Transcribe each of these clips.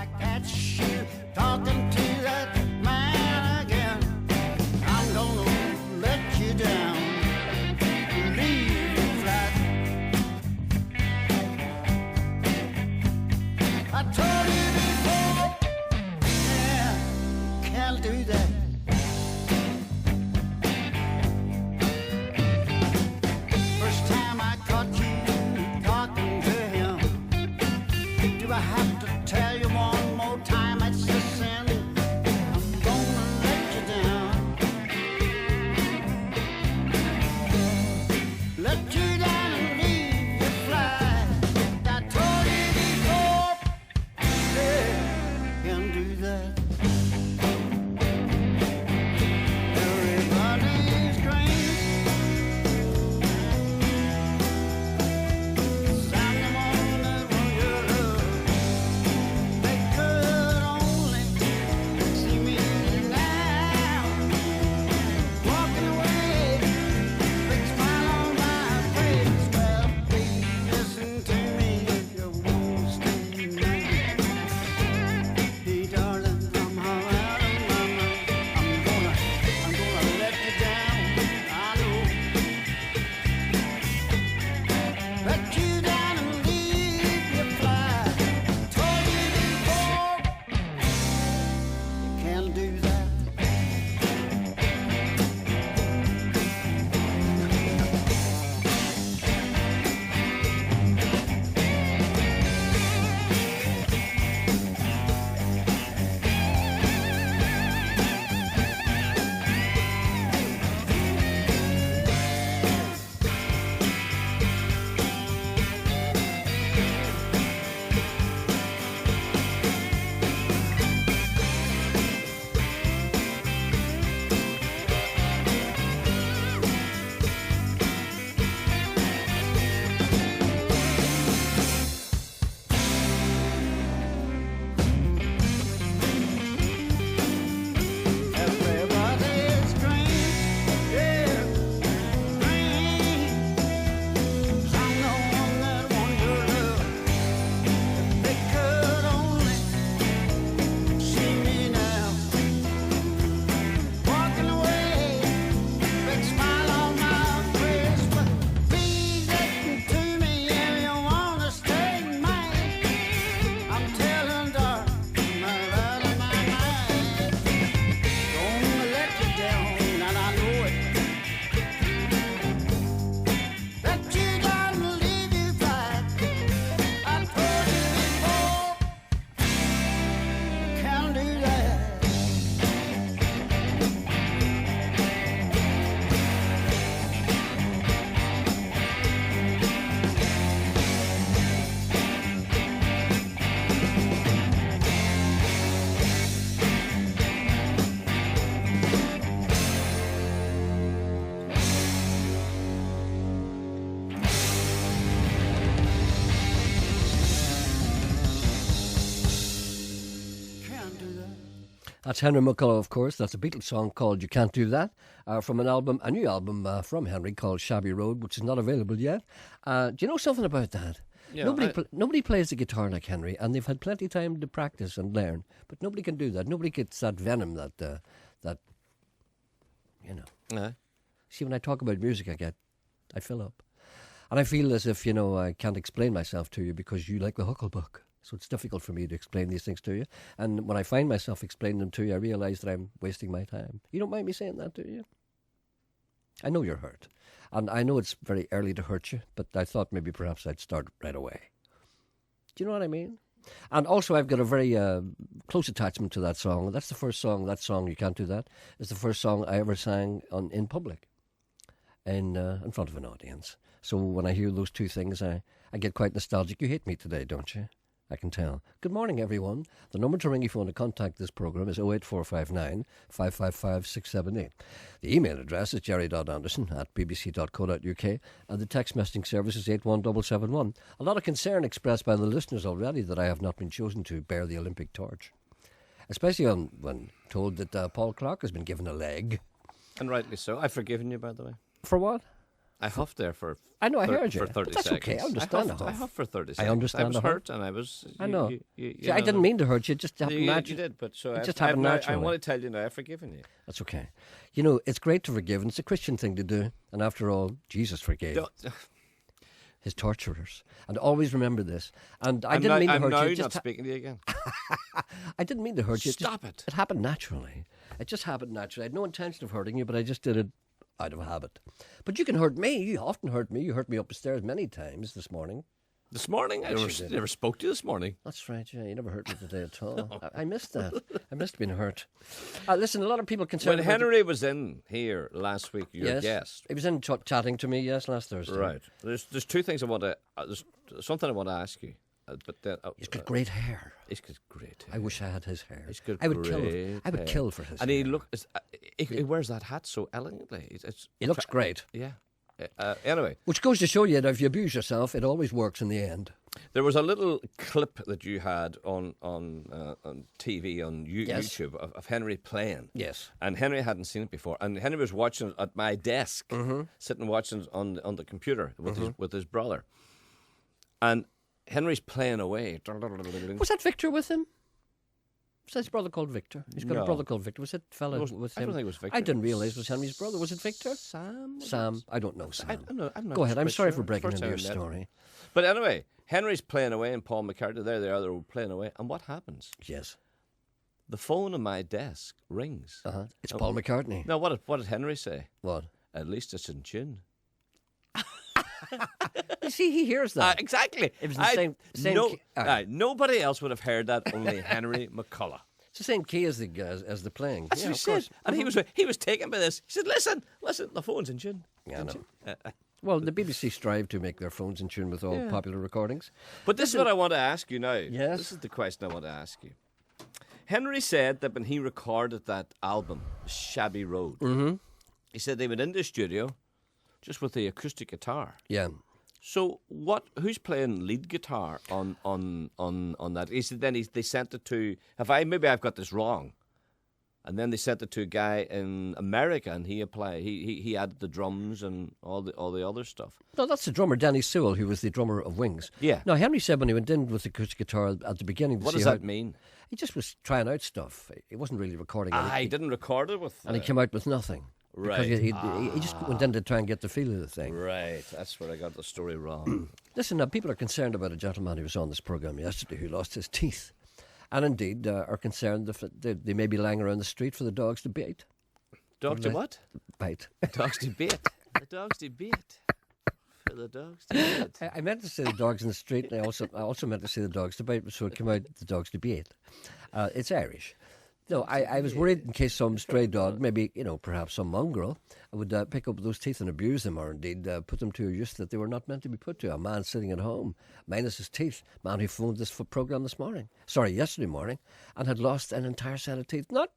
I catch you talking to that man again, I'm gonna let you down, leave you flat. I told you before, yeah, can't do that. First time I caught you talking to him, do I have to tell you one more time it's a sin? I'm gonna let you down, let you down and leave you flat. I told you before, yeah, can't do that. Everybody's crazy. I'm the one that wants your love. They could only see me now, walking away, big smile on my face. Well, please listen to me if you won't stay mad. Hey, darling, I'm all out of my mind. I'm gonna let you down. I know. Let you down and leave you flat. Told you before, you can't do that. Everybody's strange, yeah, strange. I'm the one that wants your love. If they could only see me now, walking away, big smile on my face. But please listen to me if you wanna stay mine. I'm telling darling, I'm out of my mind. Gonna let you down, and I know it. Let you down and leave you flat. I told you before, can't do that. Can't do that. That's Henry McCullough, of course. That's a Beatles song called You Can't Do That, from a new album from Henry called Shabby Road, which is not available yet. Do you know something about that? Yeah, Nobody plays the guitar like Henry, and they've had plenty of time to practice and learn, but nobody can do that. Nobody gets that venom that you know. See, when I talk about music, I fill up. And I feel as if, I can't explain myself to you because you like the Hucklebuck. So it's difficult for me to explain these things to you. And when I find myself explaining them to you, I realise that I'm wasting my time. You don't mind me saying that, do you? I know you're hurt. And I know it's very early to hurt you, but I thought maybe perhaps I'd start right away. Do you know what I mean? And also I've got a very close attachment to that song. That's the first song, that song, You Can't Do That, is the first song I ever sang in public, in front of an audience. So when I hear those two things, I get quite nostalgic. You hate me today, don't you? I can tell. Good morning, everyone. The number to ring if you want to contact this programme is 08459 555 678. The email address is jerry.anderson@bbc.co.uk and the text messaging service is 81771. A lot of concern expressed by the listeners already that I have not been chosen to bear the Olympic torch. Especially when told that Paul Clark has been given a leg. And rightly so. I've forgiven you, by the way. For what? I huffed there for. I know, I heard you. For 30 But that's seconds. okay. I understand I a huff. huffed for 30 I seconds. understand I was a huff. hurt, and I was. I know. You See, I know, didn't mean to hurt you. It just happened You naturally. did, but so It I, just happened I naturally. want to tell you now, I've forgiven you. That's okay. You know, it's great to forgive, and it's a Christian thing to do. And after all, Jesus forgave his torturers. And always remember this. And I didn't mean to I'm hurt now you. It not just speaking to you again. I didn't mean to hurt you. Stop it. It happened naturally. It just happened naturally. I had no intention of hurting you, but I just did it out of habit. But you can hurt me. You often hurt me. You hurt me up the stairs many times this morning. This morning? I Yes, you did. never spoke to you this morning. That's right, yeah. You never hurt me today at all. I missed that. I missed being hurt. Listen, a lot of people concerned When about Henry was in here last week, your yes, guest. he was in chatting to me, yes, last Thursday. Right. There's two things I want to. There's something I want to ask you. But then, He's got great hair. He's got great hair. I wish I had his hair. He's got I would great kill. I would hair. kill for his And hair. he wears that hat so elegantly. He looks great. Yeah. Anyway, Which goes to show you that if you abuse yourself, it always works in the end. there was a little clip that you had on TV on Yes. YouTube of Henry playing. Yes. And Henry hadn't seen it before. And Henry was watching it at my desk, Mm-hmm. sitting watching it on the computer with his brother. And Henry's playing away. Was that Victor with him? Was that his brother called Victor? He's got a No. brother called Victor. Was it fella It with was- him? I don't think it was Victor. I didn't realise it was Henry's brother. Was it Victor? Sam? Sam. I don't know Sam. I'm not Go ahead. I'm quite sorry sure. for breaking First into your time I met him. story. But anyway, Henry's playing away and Paul McCartney, there they are, they're playing away. And what happens? Yes. The phone on my desk rings. It's Paul McCartney. Now, what did Henry say? What? At least it's in tune. You see, he hears that. Exactly. It was the same key. Nobody else would have heard that, only Henry McCullough. It's the same key as the playing. That's Yeah, what of he said. course. And he was taken by this. He said, listen, the phone's in tune. Yeah, I know. Well, the BBC strive to make their phones in tune with all popular recordings. But this is what I want to ask you now. Yes. This is the question I want to ask you. Henry said that when he recorded that album, Shabby Road, he said they went into the studio just with the acoustic guitar. Yeah. So who's playing lead guitar on that? He said then they sent it to, maybe I've got this wrong. And then they sent it to a guy in America, and he added the drums and all the other stuff. No, that's the drummer, Danny Sewell, who was the drummer of Wings. Yeah. Now, Henry said when he went in with the acoustic guitar at the beginning... What does that mean? He just was trying out stuff. He wasn't really recording He anything. didn't record it with... And he came out with nothing. Right. Because he just went in to try and get the feel of the thing. Right, that's where I got the story wrong. Listen, now, people are concerned about a gentleman who was on this programme yesterday who lost his teeth. And indeed are concerned that they may be lying around the street for the dogs to bite. Dogs to what? Bite. Dogs to bait. The dogs to bait. For the dogs to bait. I meant to say the dogs in the street, and I also meant to say the dogs to bite, so it came out the dogs to bait. It's Irish. No, I was worried in case some stray dog, maybe, perhaps some mongrel, would pick up those teeth and abuse them, or indeed put them to a use that they were not meant to be put to. A man sitting at home, minus his teeth, man who phoned this programme yesterday morning, and had lost an entire set of teeth. Not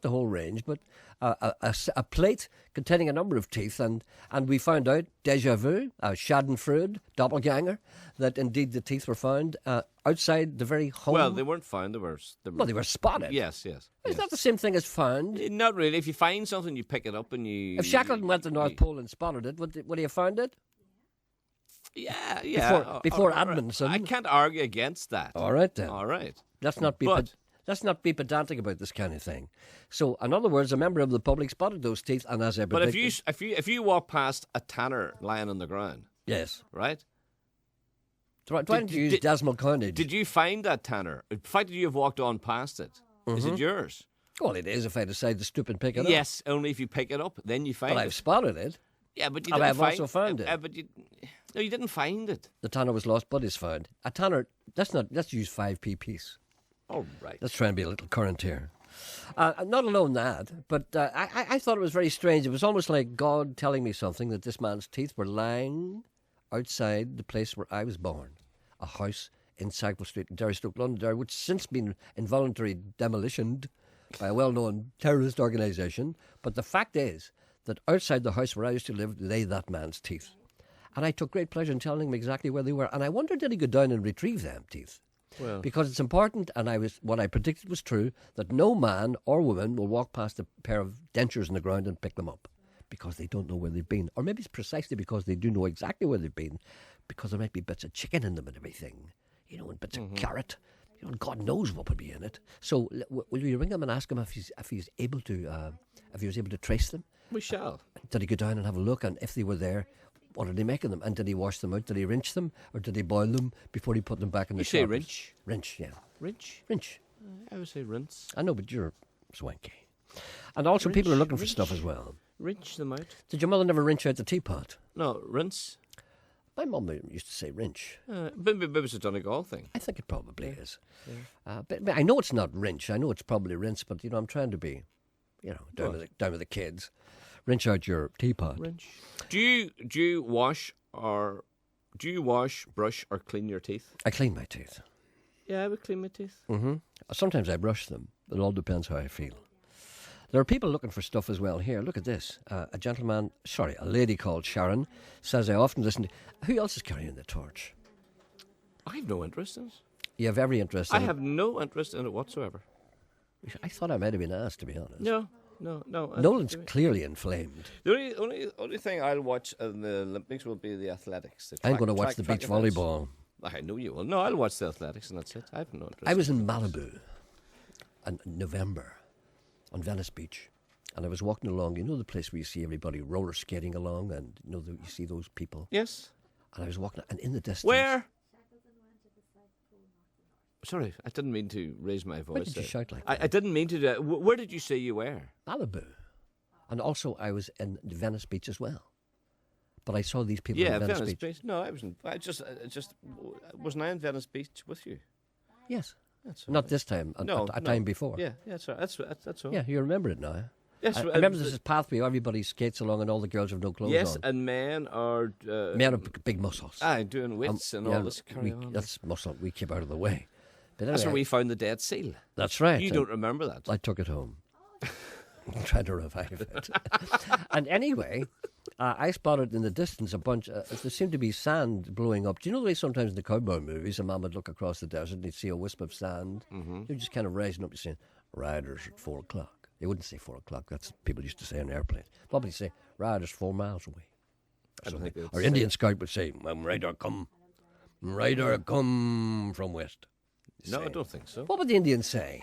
the whole range, but a plate containing a number of teeth, and we found out, déjà vu, schadenfreude, doppelganger, that indeed the teeth were found outside the very home. Well, they weren't found. They were spotted. Yes. It's not the same thing as found. Not really. If you find something, you pick it up and you... If Shackleton went to the North Pole and spotted it, would he have found it? Yeah. Before Edmondson. I can't argue against that. All right, then. All right. Let's not be pedantic about this kind of thing. So, in other words, a member of the public spotted those teeth, and as I predicted... But if you walk past a tanner lying on the ground... Yes. Right? Why don't you use decimal coinage? Did you find that tanner? The fact that you have walked on past it, is it yours? Well, it is if I decide to stoop and pick it up. Yes, only if you pick it up, then you find But it. I've spotted it. Yeah, but you And didn't I've find also found it. But you didn't find it. The tanner was lost, but is found. A tanner, let's use 5p piece. All right. Let's try and be a little current here. Not alone that, but I thought it was very strange. It was almost like God telling me something, that this man's teeth were lying outside the place where I was born, a house in Sackville Street in Derry, Stoke, Londonderry, which has since been involuntarily demolitioned by a well-known terrorist organisation. But the fact is that outside the house where I used to live lay that man's teeth. And I took great pleasure in telling him exactly where they were. And I wondered, did he go down and retrieve them teeth? Well, Because it's important, and what I predicted was true, that no man or woman will walk past a pair of dentures in the ground and pick them up. because they don't know where they've been. Or maybe it's precisely because they do know exactly where they've been, because there might be bits of chicken in them and everything, and bits of carrot. God knows what would be in it. So will you ring him and ask him if he's able to, if he was able to trace them? We shall. Did he go down and have a look? And if they were there, what did he make of them? And did he wash them out? Did he rinse them? Or did he boil them before he put them back in the You say shoppers? rinse? Rinse, yeah. Rinse? Rinse. I would say rinse. I know, but you're swanky. And also people are looking for Rinse. stuff as well. Rinse them out. Did your mother never rinse out the teapot? No, rinse. My mum used to say rinse. Maybe it's a Donegal thing. I think it probably is. But I know it's not rinse. I know it's probably rinse, but, I'm trying to be, down with the kids. Rinse out your teapot. Rinse. Do you wash, brush, or clean your teeth? I clean my teeth. Yeah, I would clean my teeth. Mm-hmm. Sometimes I brush them. It all depends how I feel. There are people looking for stuff as well. Here, look at this. A lady called Sharon says, I often listen to... Who else is carrying the torch? I have no interest in it. You have every interest in I it. have no interest in it whatsoever. I thought I might have been asked, to be honest. No. Nolan's clearly inflamed. The only thing I'll watch in the Olympics will be the athletics. I'm going to watch the beach volleyball. I know you will. No, I'll watch the athletics and that's it. I have no interest. I was in Malibu in November on Venice Beach, and I was walking along, the place where you see everybody roller skating along, and you see those people. Yes. And I was walking, and in the distance... Where? Sorry, I didn't mean to raise my voice. Why did you shout like that? I didn't mean to do that. Where did you say you were? Malibu. And also I was in Venice Beach as well. But I saw these people Yeah, in Venice Beach. No, I wasn't. Wasn't I in Venice Beach with you? Yes. That's all Not right. this time, a time before. Yeah, that's all right. That's all. Yeah, you remember it now. Yes, I remember there's this pathway where everybody skates along and all the girls have no clothes yes, on. and men are... Men have big muscles. doing wits and all this carry on. That's muscle. We keep out of the way. But That's anyway, where we found the dead seal. That's right. You don't remember that. I took it home. Tried to revive it. And anyway, I spotted in the distance a bunch, there seemed to be sand blowing up. Do you know the way sometimes in the cowboy movies a man would look across the desert and he'd see a wisp of sand? Mm-hmm. They were just kind of rising up and saying, riders at 4 o'clock. They wouldn't say 4 o'clock. That's what people used to say on airplanes. Probably say, riders 4 miles away. I don't think they would Or say Indian Scout would say, rider come from west. No, I don't think so. What would the Indians say?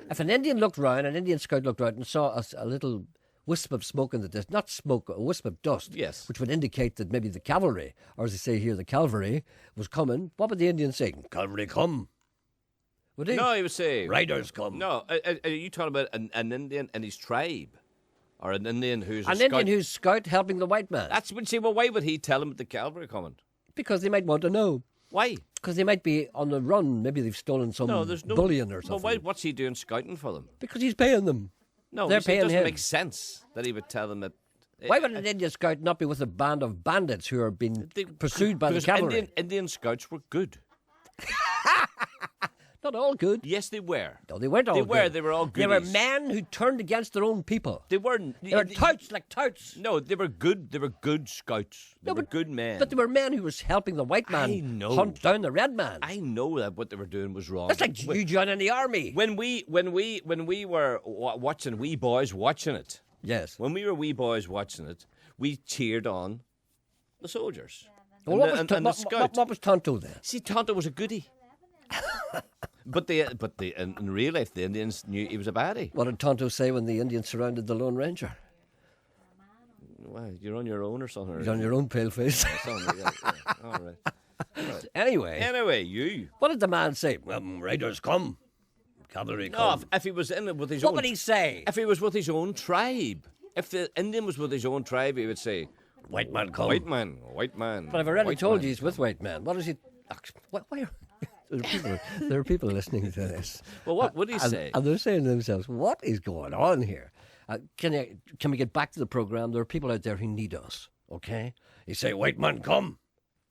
If an Indian looked round, an Indian Scout looked round and saw a little wisp of smoke in the distance, not smoke, a wisp of dust, Yes. which would indicate that maybe the cavalry, or as they say here, the cavalry, was coming, what would the Indian say? Cavalry come. Would he? No, he would say... Riders come. No, are you talking about an Indian and his tribe? Or an Indian who's a An scout? Indian who's scout helping the white man. That's what... See, well, why would he tell him that the cavalry are coming? Because they might want to know. Why? Because they might be on the run. Maybe they've stolen some There's no... bullion or Well, something. what's he doing scouting for them? Because he's paying them. No, They're it paying doesn't him. make sense that he would tell them that... Why would an Indian Scout not be with a band of bandits who are being pursued by the because cavalry? Indian scouts were good. Not all good. Yes, they were. No, they weren't all good. They were all They were goodies. men who turned against their own people. They weren't. They were touts like touts. No, they were good. They were good scouts. They were good men. But they were men who was helping the white man I know. hunt down the red man. I know that what they were doing was wrong. That's like you joining the army. When we were watching wee boys watching it. Yes. When we were wee boys watching it, we cheered on the soldiers. Well, and the scouts. what was Tonto then? See, Tonto was a goodie. But in real life, the Indians knew he was a baddie. What did Tonto say when the Indians surrounded the Lone Ranger? Well, you're on your own or something. He's on your own pale face. Yeah. All right. Anyway, you. what did the man say? Riders come. Cavalry No, come. if he was in it with his What own... would he say? If he was with his own tribe. If the Indian was with his own tribe, he would say, White man come. white man, white man. But I've already white told man. you he's with white man. What is he... Why there are people listening to this. Well, what would he say? And they're saying to themselves, what is going on here? Can we get back to the program? There are people out there who need us, okay? You say, white man come.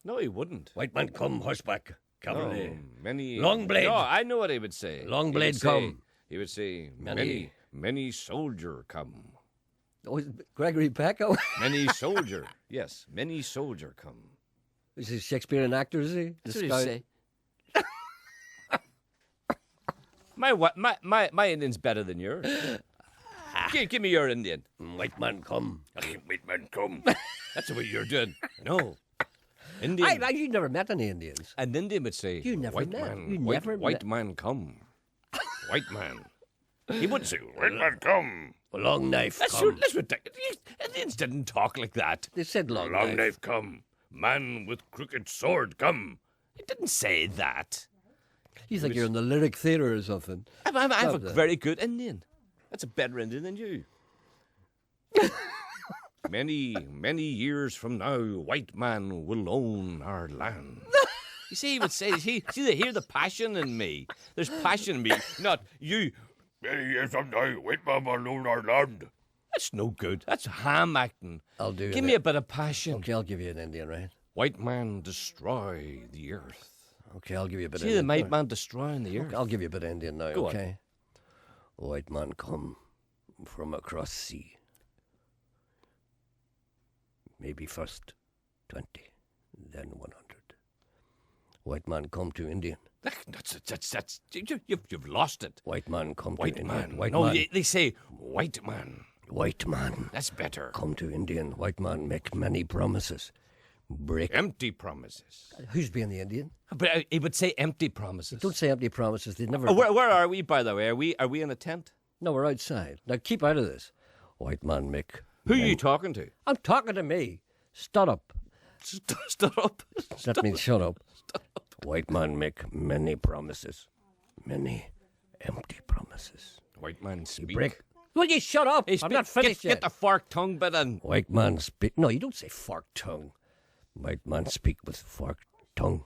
No, he wouldn't. White man come, horseback. Cavalry. Many... Long blade. No, I know what he would say. Long He blade would come. He would say, Many- many soldier come. Oh, is it Gregory Pecco? Many soldier. Yes, many soldier come. Is he a Shakespearean actor, is he? That's The what he scout? say. My Indian's better than yours. Give me your Indian. White man come. White man come. That's the way you're doing. No. Indian. You never met any Indians. An Indian would say, You never white met. man, You white, never white met. man come. White man. He would say, white man come. A long knife That's come. ridiculous. Indians didn't talk like that. They said long, Long knife. knife come. Man with crooked sword come. It didn't say that. You think you're in the lyric theatre or something. I'm a Stop that. very good Indian. That's a better Indian than you. many years from now, white man will own our land. You see, he would say, they hear the passion in me. There's passion in me, not you. Many years from now, white man will own our land. That's no good. That's ham acting. I'll do Give it. me a bit of passion. Okay, I'll give you an Indian, right? White man destroy the earth. Okay, I'll give you a bit See of the Indian. white man destroying the earth. I'll give you a bit of Indian now, Go on. okay? White man come from across sea. Maybe first 20, then 100. White man come to Indian. That's you've lost it. White man come White to man. Indian. White no, man. they say white man. White man That's better. come to Indian. White man make many promises. Break. Empty promises. Who's being the Indian? But he would say empty promises. Don't say empty promises. They never. Oh, where are we, by the way? Are we in a tent? No, we're outside. Now keep out of this. White man make. Who are you talking to? I'm talking to me. Shut up. Stop up. That means shut up. White man make many promises. Many empty promises. White man speak. Break. Will you shut up? Hey, I'm not finished get yet. the fork tongue bit in. White man speak. No, you don't say forked tongue. White man speak with forked tongue.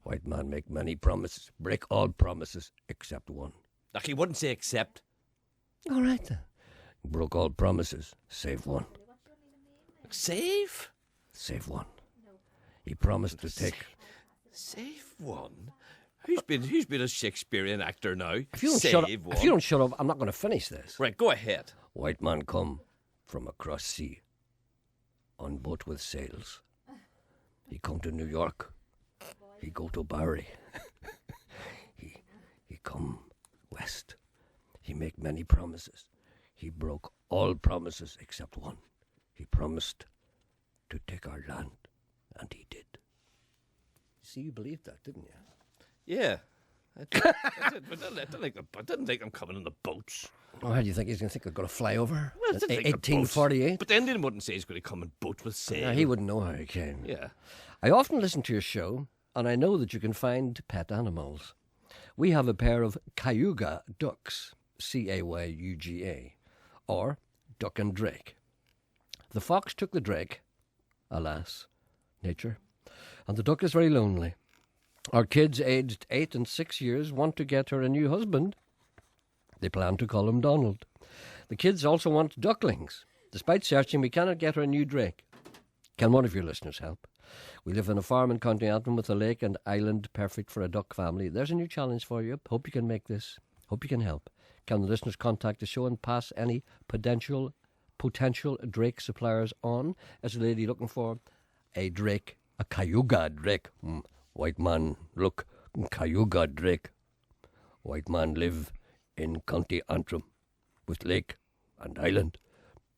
White man make many promises. Break all promises except one. Like he wouldn't say except. All right then. Broke all promises, save one. Save? Save one. He promised to take. Save one? Who's been a Shakespearean actor now? If you don't Save shut up, one. if you don't shut up, I'm not going to finish this. Right, go ahead. White man come from across sea on boat with sails. He come to New York. He go to Barry. he come west. He make many promises. He broke all promises except one. He promised to take our land, and he did. See, you believed that, didn't you? Yeah. I did, but I didn't think I'm coming in the boats. Oh, how do you think he's going to think I'm going to fly over? Well, I didn't think the boats- 1848? But the Indian wouldn't say he's going to come in boats with sail. Yeah, he wouldn't know how he came. Yeah. I often listen to your show, and I know that you can find pet animals. We have a pair of Cayuga ducks, Cayuga, or duck and drake. The fox took the drake, alas, nature, and the duck is very lonely. Our kids aged 8 and 6 years want to get her a new husband. They plan to call him Donald. The kids also want ducklings. Despite searching, we cannot get her a new drake. Can one of your listeners help? We live on a farm in County Antrim with a lake and island perfect for a duck family. There's a new challenge for you. Hope you can make this. Hope you can help. Can the listeners contact the show and pass any potential drake suppliers on? As a lady looking for a drake, a Cayuga drake. White man, look, Cayuga drake. White man live in County Antrim with lake and island,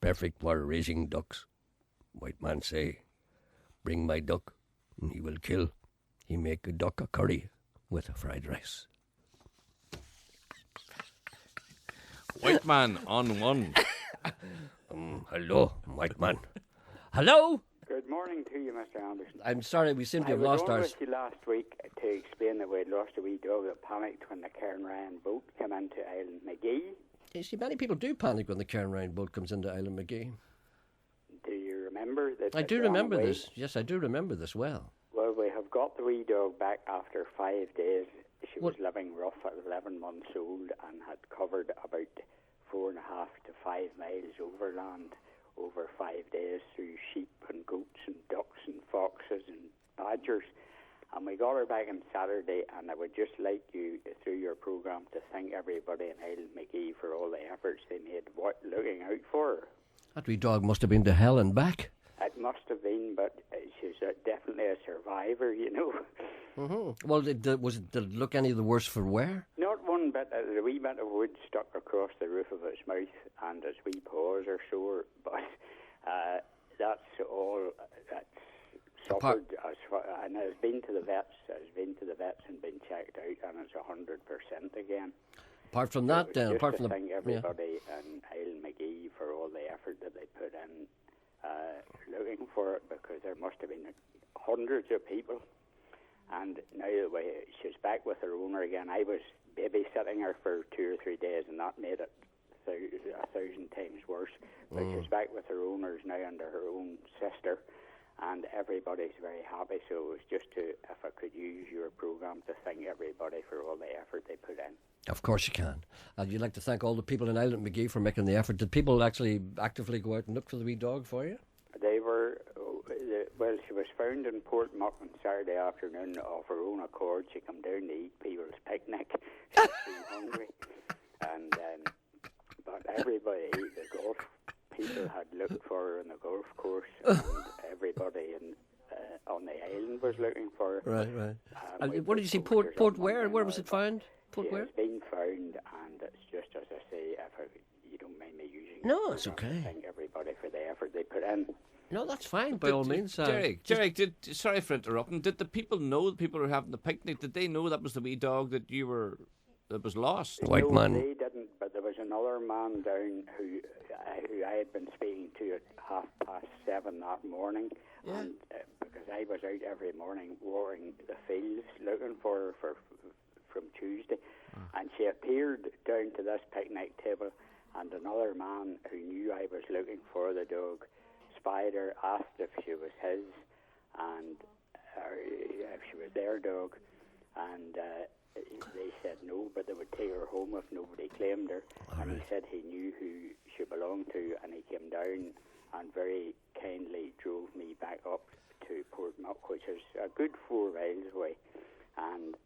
perfect for raising ducks. White man say, bring my duck, and he will kill. He make a duck a curry with fried rice. White man on one. Hello, white man. Hello? Good morning to you, Mr. Anderson. I'm sorry, we seem to I have was lost on ours. with you last week to explain that we'd lost a wee dog that panicked when the Cairn Ryan boat came into Island McGee. You see, many people do panic when the Cairn Ryan boat comes into Island McGee. Do you remember that? I it do ran remember away? this. Yes, I do remember this well. Well, we have got the wee dog back after 5 days. She was What? living rough at 11 months old and had covered about 4.5 to 5 miles overland over 5 days through sheep and goats and ducks and foxes and badgers. And we got her back on Saturday, and I would just like you, through your programme, to thank everybody in Island McGee for all the efforts they made looking out for her. That wee dog must have been to hell and back. It must have been, but she's definitely a survivor, you know. Well, did it look any the worse for wear? Not one one bit, the wee bit of wood stuck across the roof of its mouth, and its wee paws are sore. But that's all. That's suffered and has been to the vets. And been checked out, and it's 100% again. Apart from that, just apart to from the thank everybody in Island McGee for all the effort that they put in looking for it, because there must have been hundreds of people. And now that she's back with her owner again, I was babysitting her for 2 or 3 days, and that made it 1,000 times worse. But she's back with her owners now under her own sister, and everybody's very happy. So it was just if I could use your program to thank everybody for all the effort they put in. Of course you can. And you'd like to thank all the people in Island McGee for making the effort. Did people actually actively go out and look for the wee dog for you? They were, well, she was found in Portmuck on Saturday afternoon of her own accord. She come down to eat people's picnic. She was too hungry. And but everybody, the golf people had looked for her on the golf course, and everybody on the island was looking her. Right. And what did you see? Port where? Where was it found? Port where? It's been found, and it's just as I say, you don't mind me using it. No, it's okay. Thank everybody for the effort they put in. No, that's fine, by all means. Jerry, sorry for interrupting. Did the people know that people were having the picnic? Did they know that was the wee dog that was lost? White man. They didn't, but there was another man down who I had been speaking to at 7:30 that morning, and because I was out every morning walking the fields looking for her from Tuesday, and she appeared down to this picnic table, and another man who knew I was looking for the dog spied her, asked if she was his, and if she was their dog, and they said no, but they would take her home if nobody claimed her. And he said he knew who she belonged to, and he came down and very kindly drove me back up to Portmuck, which is a good 4 miles away, and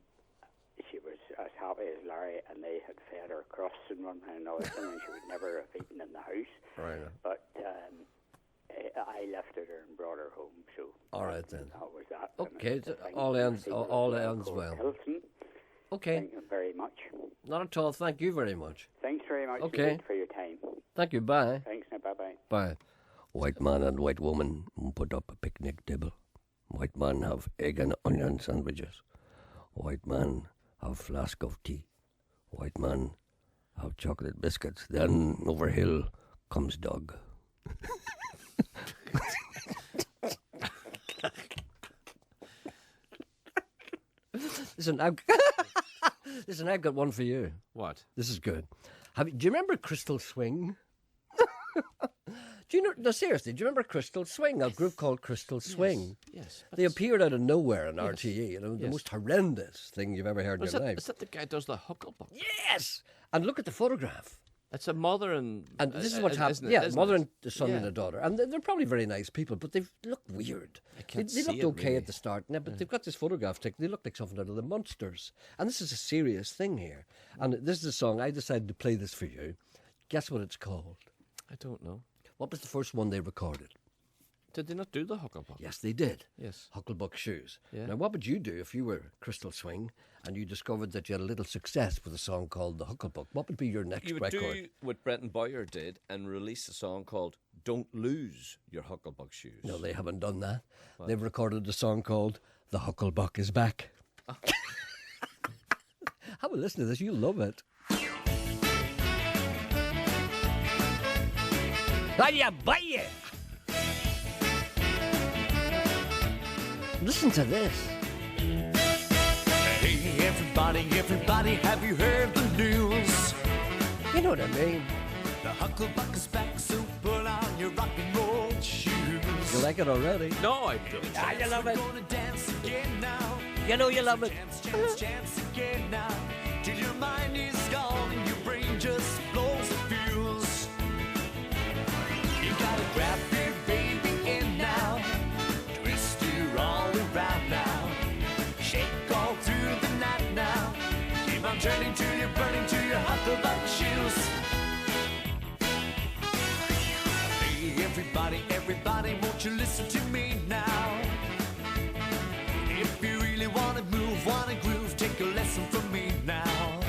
she was as happy as Larry, and they had fed her crusts and one thing and another thing, and she would never have eaten in the house. Right. But I lifted her and brought her home. So all right then. That was that. Okay, all ends well. Hilton. Okay. Thank you very much. Not at all. Thank you very much. Thanks very much Okay. for your time. Thank you. Bye. Thanks now. Bye bye. Bye. White man and white woman put up a picnic table. White man have egg and onion sandwiches. White man have flask of tea. White man have chocolate biscuits. Then over hill comes dog. Listen, I've got one for you. What? This is good. Do you remember Crystal Swing? Do you know? No, seriously. Do you remember Crystal Swing? A group called Crystal Swing. Yes. They appeared out of nowhere on RTE. The Yes. most horrendous thing you've ever heard in your life. Is that the guy who does the Hucklebuck? Yes. And look at the photograph. It's a mother and this is what's happened. Yeah, mother and the son and a daughter, and they're probably very nice people, but they look weird. They looked okay at the start, but they've got this photograph taken. They look like something out of the Munsters, and this is a serious thing here. And this is a song. I decided to play this for you. Guess what it's called? I don't know. What was the first one they recorded? Did they not do the Hucklebuck? Yes, they did. Yes. Hucklebuck Shoes. Yeah. Now, what would you do if you were Crystal Swing and you discovered that you had a little success with a song called The Hucklebuck? What would be your next You would record? do what Brenton Boyer did and release a song called Don't Lose Your Hucklebuck Shoes. No, they haven't done that. They've recorded a song called The Hucklebuck is Back. Have a listen to this. You'll love it. Hiya, bye! Listen to this. Hey, everybody, have you heard the news? You know what I mean? The Hucklebuck is back, so put on your rock and roll shoes. You like it already? No, I don't. Ah, you love it. We're gonna dance again now. You know you love it. Chance again now. Till your mind is gone and your brain just blows the fuse. You gotta grab your baby in now. Twist her all around now. Shake all through the night now. Keep on turning till you're burning to your Hucklebuck shoes. Hey, everybody, won't you listen to me now? If you really wanna move, wanna groove, take a lesson from me now.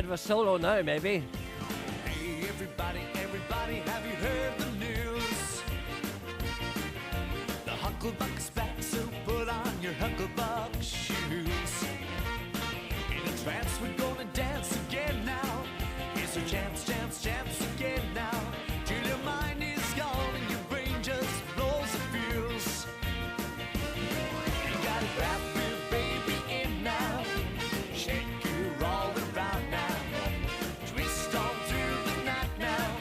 of a solo now, maybe. Hey, everybody, everybody, have you heard the news? The Hucklebuck's back, so put on your Hucklebuck shoes. In a trance, we're gonna dance again now. Here's our chance, chance, chance again now. Till your mind is gone and your brain just blows the fuse. You gotta grab your baby in now. Shake her all around now. Twist on through the night now.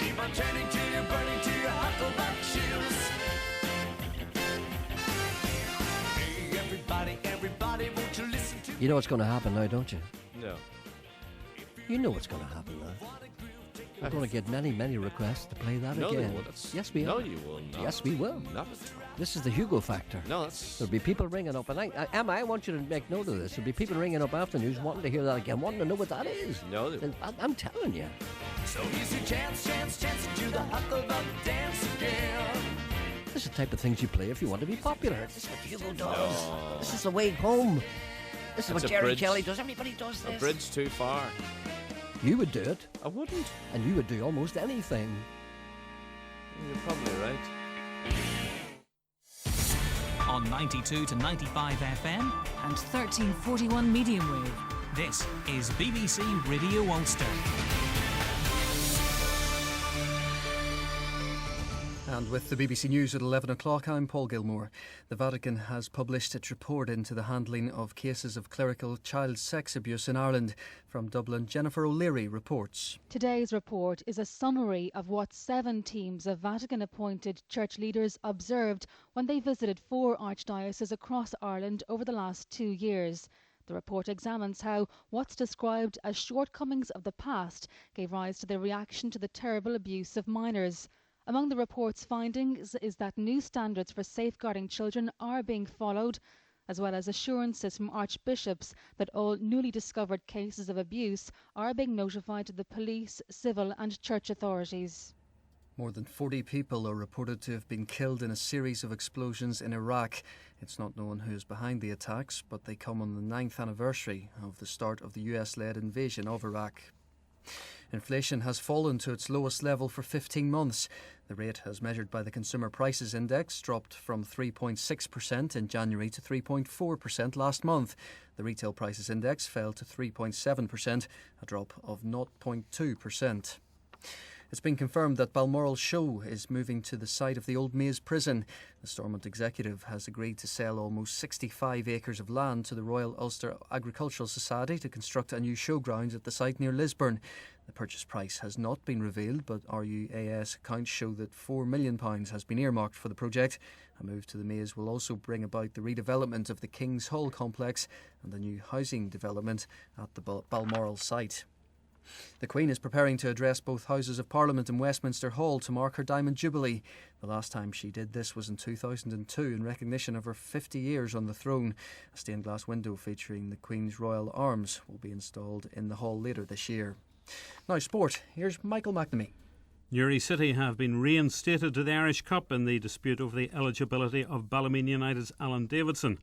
Keep on turning till you're burning to your Hucklebuck shoes. Hey, everybody, everybody, won't you listen to You know what's going to happen now, don't you? No. You know what's going to happen now. We're going to get many, many requests to play that No, again. they won't. Yes, we No, are. you will not. Yes, we will. Not at all. This is the Hugo factor. No, that's... There'll be people ringing up, and Emma, I want you to make note of this. There'll be people ringing up after news wanting to hear that again, wanting to know what that is. No, they And I'm telling you. So here's your chance, chance, chance to do the Hucklebuck dance again. This is the type of things you play if you want to be popular. This is what Hugo does. This is the way home. This is It's what a Gerry bridge. Kelly does. Everybody does a this. bridge too far. You would do it, I wouldn't. and you would do almost anything. You're probably right. On 92 to 95 FM, and 1341 medium wave. this is BBC Radio Ulster. And with the BBC News at 11 o'clock, I'm Paul Gilmore. The Vatican has published its report into the handling of cases of clerical child sex abuse in Ireland. From Dublin, Jennifer O'Leary reports. Today's report is a summary of what 7 teams of Vatican-appointed church leaders observed when they visited 4 archdioceses across Ireland over the last 2 years. The report examines how what's described as shortcomings of the past gave rise to the reaction to the terrible abuse of minors. Among the report's findings is that new standards for safeguarding children are being followed, as well as assurances from archbishops that all newly discovered cases of abuse are being notified to the police, civil and church authorities. More than 40 people are reported to have been killed in a series of explosions in Iraq. It's not known who is behind the attacks, but they come on the 9th anniversary of the start of the US-led invasion of Iraq. Inflation has fallen to its lowest level for 15 months. The rate, as measured by the Consumer Prices Index, dropped from 3.6% in January to 3.4% last month. The Retail Prices Index fell to 3.7%, a drop of 0.2%. It's been confirmed that Balmoral Show is moving to the site of the old Maze prison. The Stormont executive has agreed to sell almost 65 acres of land to the Royal Ulster Agricultural Society to construct a new showground at the site near Lisburn. The purchase price has not been revealed, but RUAS accounts show that £4 million has been earmarked for the project. A move to the Maze will also bring about the redevelopment of the King's Hall complex and a new housing development at the Balmoral site. The Queen is preparing to address both Houses of Parliament in Westminster Hall to mark her Diamond Jubilee. The last time she did this was in 2002 in recognition of her 50 years on the throne. A stained glass window featuring the Queen's Royal Arms will be installed in the hall later this year. Now sport, here's Michael McNamee. Newry City have been reinstated to the Irish Cup in the dispute over the eligibility of Ballymena United's Alan Davidson.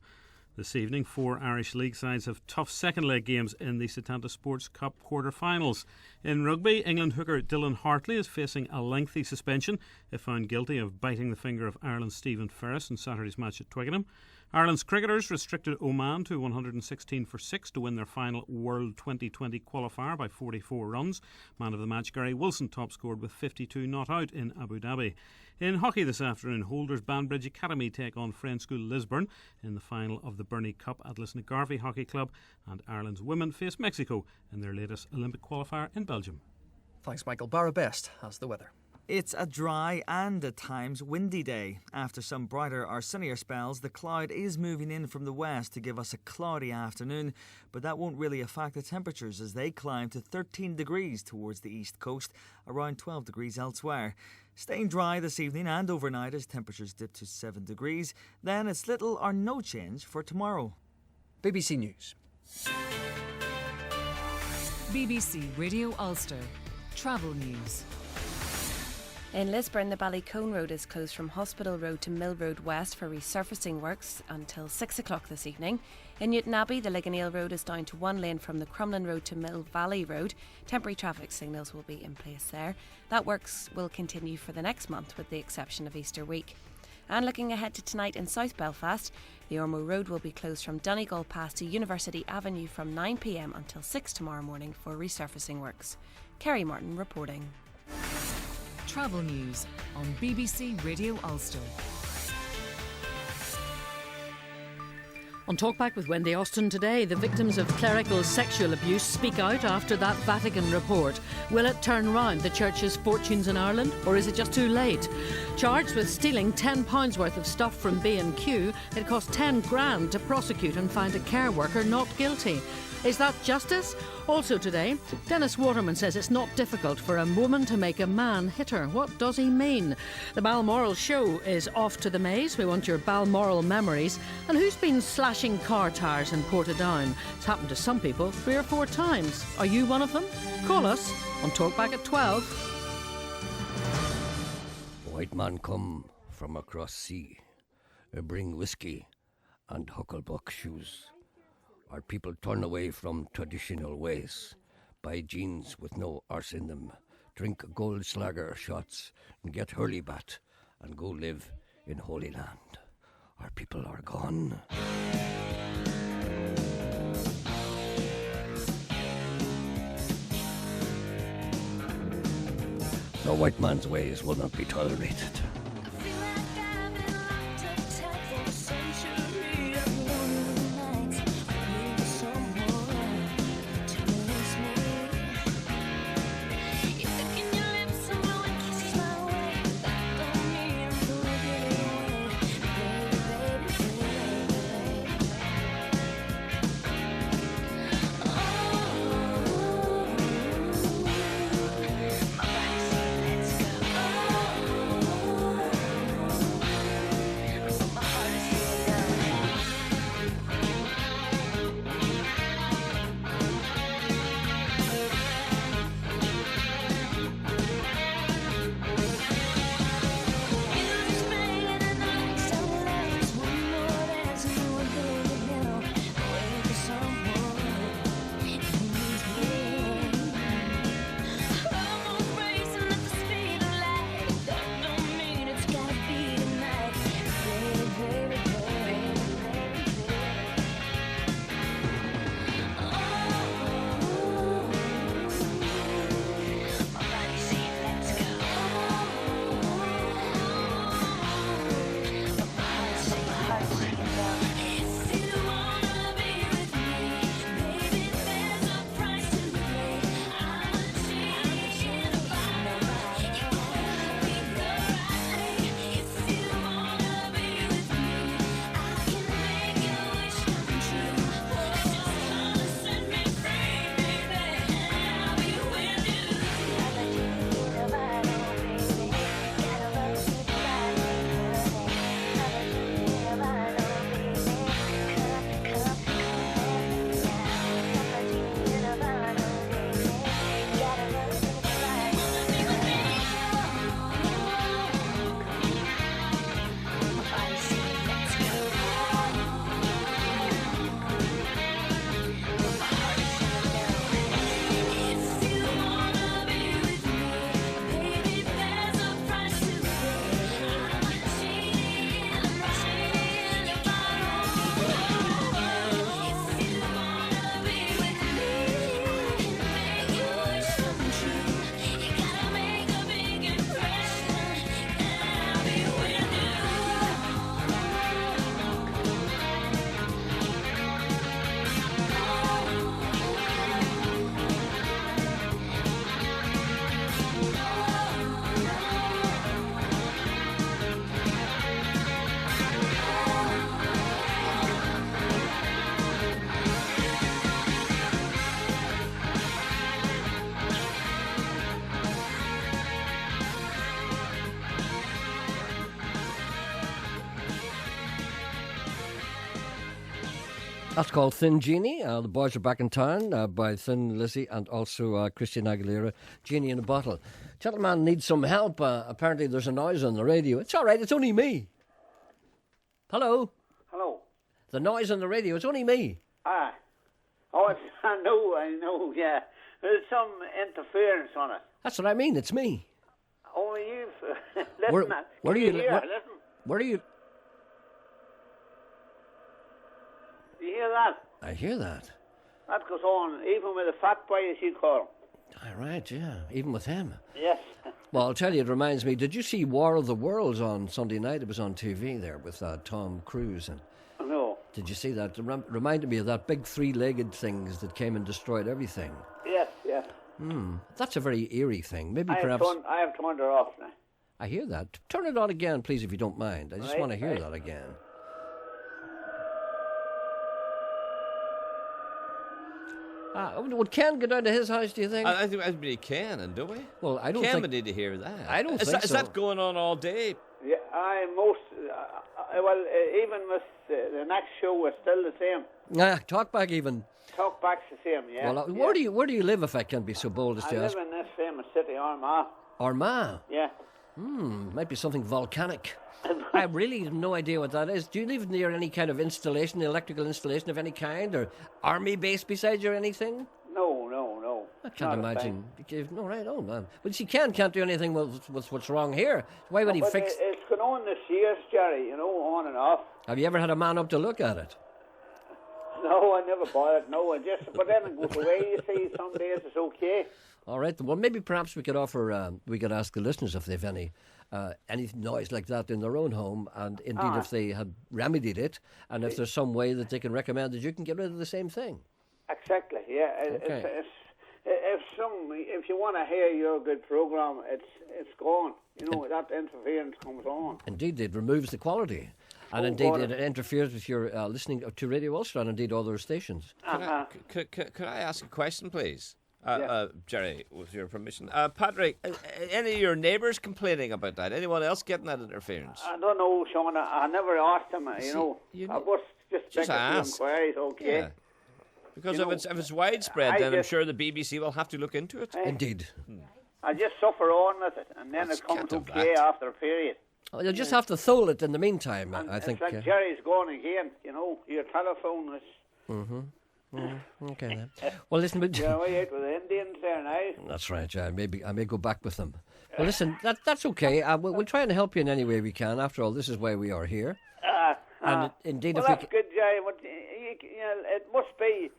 This evening, 4 Irish League sides have tough second leg games in the Setanta Sports Cup quarter-finals. In rugby, England hooker Dylan Hartley is facing a lengthy suspension if found guilty of biting the finger of Ireland's Stephen Ferris in Saturday's match at Twickenham. Ireland's cricketers restricted Oman to 116 for 6 to win their final World 2020 qualifier by 44 runs. Man of the match Gary Wilson top scored with 52 not out in Abu Dhabi. In hockey this afternoon, Holders Banbridge Academy take on Friends School Lisburn in the final of the Burney Cup at Lisnagarvey Hockey Club, and Ireland's women face Mexico in their latest Olympic qualifier in Belgium. Thanks, Michael. Barra Best has the weather. It's a dry and at times windy day. After some brighter or sunnier spells, the cloud is moving in from the west to give us a cloudy afternoon, but that won't really affect the temperatures as they climb to 13 degrees towards the east coast, around 12 degrees elsewhere. Staying dry this evening and overnight as temperatures dip to 7 degrees, then it's little or no change for tomorrow. BBC News. BBC Radio Ulster. Travel news. In Lisburn, the Ballycone Road is closed from Hospital Road to Mill Road West for resurfacing works until 6 o'clock this evening. In Newtonabbey, the Ligonale Road is down to one lane from the Crumlin Road to Mill Valley Road. Temporary traffic signals will be in place there. That works will continue for the next month with the exception of Easter week. And looking ahead to tonight in South Belfast, the Ormeau Road will be closed from Donegal Pass to University Avenue from 9 p.m. until 6 tomorrow morning for resurfacing works. Kerry Martin reporting. Travel news on BBC Radio Ulster. On Talkback with Wendy Austin today, the victims of clerical sexual abuse speak out after that Vatican report. Will it turn round the Church's fortunes in Ireland, or is it just too late? Charged with stealing £10 worth of stuff from B&Q, it cost 10 grand to prosecute and find a care worker not guilty. Is that justice? Also today, Dennis Waterman says it's not difficult for a woman to make a man hit her. What does he mean? The Balmoral show is off to the maze. We want your Balmoral memories. And who's been slashing car tyres in Portadown? It's happened to some people 3 or 4 times. Are you one of them? Call us on Talkback at 12. White man come from across sea, bring whiskey and hucklebuck shoes. Our people turn away from traditional ways, buy jeans with no arse in them, drink Goldslager shots and get hurley-bat and go live in Holy Land. Our people are gone. No white man's ways will not be tolerated. That's called Thin Genie. The boys are back in town by Thin Lizzy and also Christian Aguilera, Genie in a Bottle. Gentleman needs some help. Apparently there's a noise on the radio. It's all right, it's only me. Hello? Hello. The noise on the radio, it's only me. Ah. Oh, it's, I know, yeah. There's some interference on it. That's what I mean, it's me. Oh, you've... listen, where are you? Hear, Where, listen. where are you? You hear that? I hear that. That goes on, even with a fat boy, as you call him. All right, yeah, even with him. Yes. Well, I'll tell you, it reminds me, did you see War of the Worlds on Sunday night? It was on TV there with Tom Cruise. And No. did you see that? It reminded me of that big three-legged things that came and destroyed everything. Yes, yes. That's a very eerie thing. Maybe I perhaps... have turned her off now. I hear that. Turn it on again, please, if you don't mind. I just Right, want to hear right. that again. Would Ken go down to his house, do you think? I think everybody can, and do we? Well, I don't Ken think... would need to hear that. I don't is think that, so. Is that going on all day? Yeah, even with the next show was still the same. Talk back even. Talk back's the same, yeah. Well, yeah. where do you live, if I can be so bold as I to live ask? in this famous city, Armagh. Armagh? Yeah. Might be something volcanic. I really have no idea what that is. Do you live near any kind of installation, electrical installation of any kind, or army base beside you or anything? No. I can't imagine. No, right, oh man. But see, Ken can't do anything with what's wrong here. Why would he But fix... It's gone on this year, Gerry, on and off. Have you ever had a man up to look at it? No, I never bothered, no. But then it goes away, you see, some days it's okay. All right, well, maybe perhaps we could ask the listeners if they've any noise like that in their own home, and indeed if they had remedied it, and if there's some way that they can recommend that you can get rid of the same thing. Exactly, yeah. Okay. If you want to hear your good program, it's gone. That interference comes on. Indeed, it removes the quality. And indeed, it interferes with your listening to Radio Ulster and indeed other stations. Could I ask a question, please? Yeah. Jerry, with your permission. Patrick, any of your neighbours complaining about that? Anyone else getting that interference? I don't know, Sean. I never asked him, I was just making a few inquiries, okay. Yeah. Because if it's widespread, then I'm sure the BBC will have to look into it. Indeed. I just suffer on with it, and then it comes okay after a period. Oh, you'll just have to thole it in the meantime, And I think. It's like Jerry's gone again, your telephone is... Okay then. Well, listen, You're way out with the Indians there now. That's right. Yeah, I may go back with them. Well, listen, that's okay. We'll try and help you in any way we can. After all, this is why we are here. And indeed, well, if that's good, Jerry. But, it must be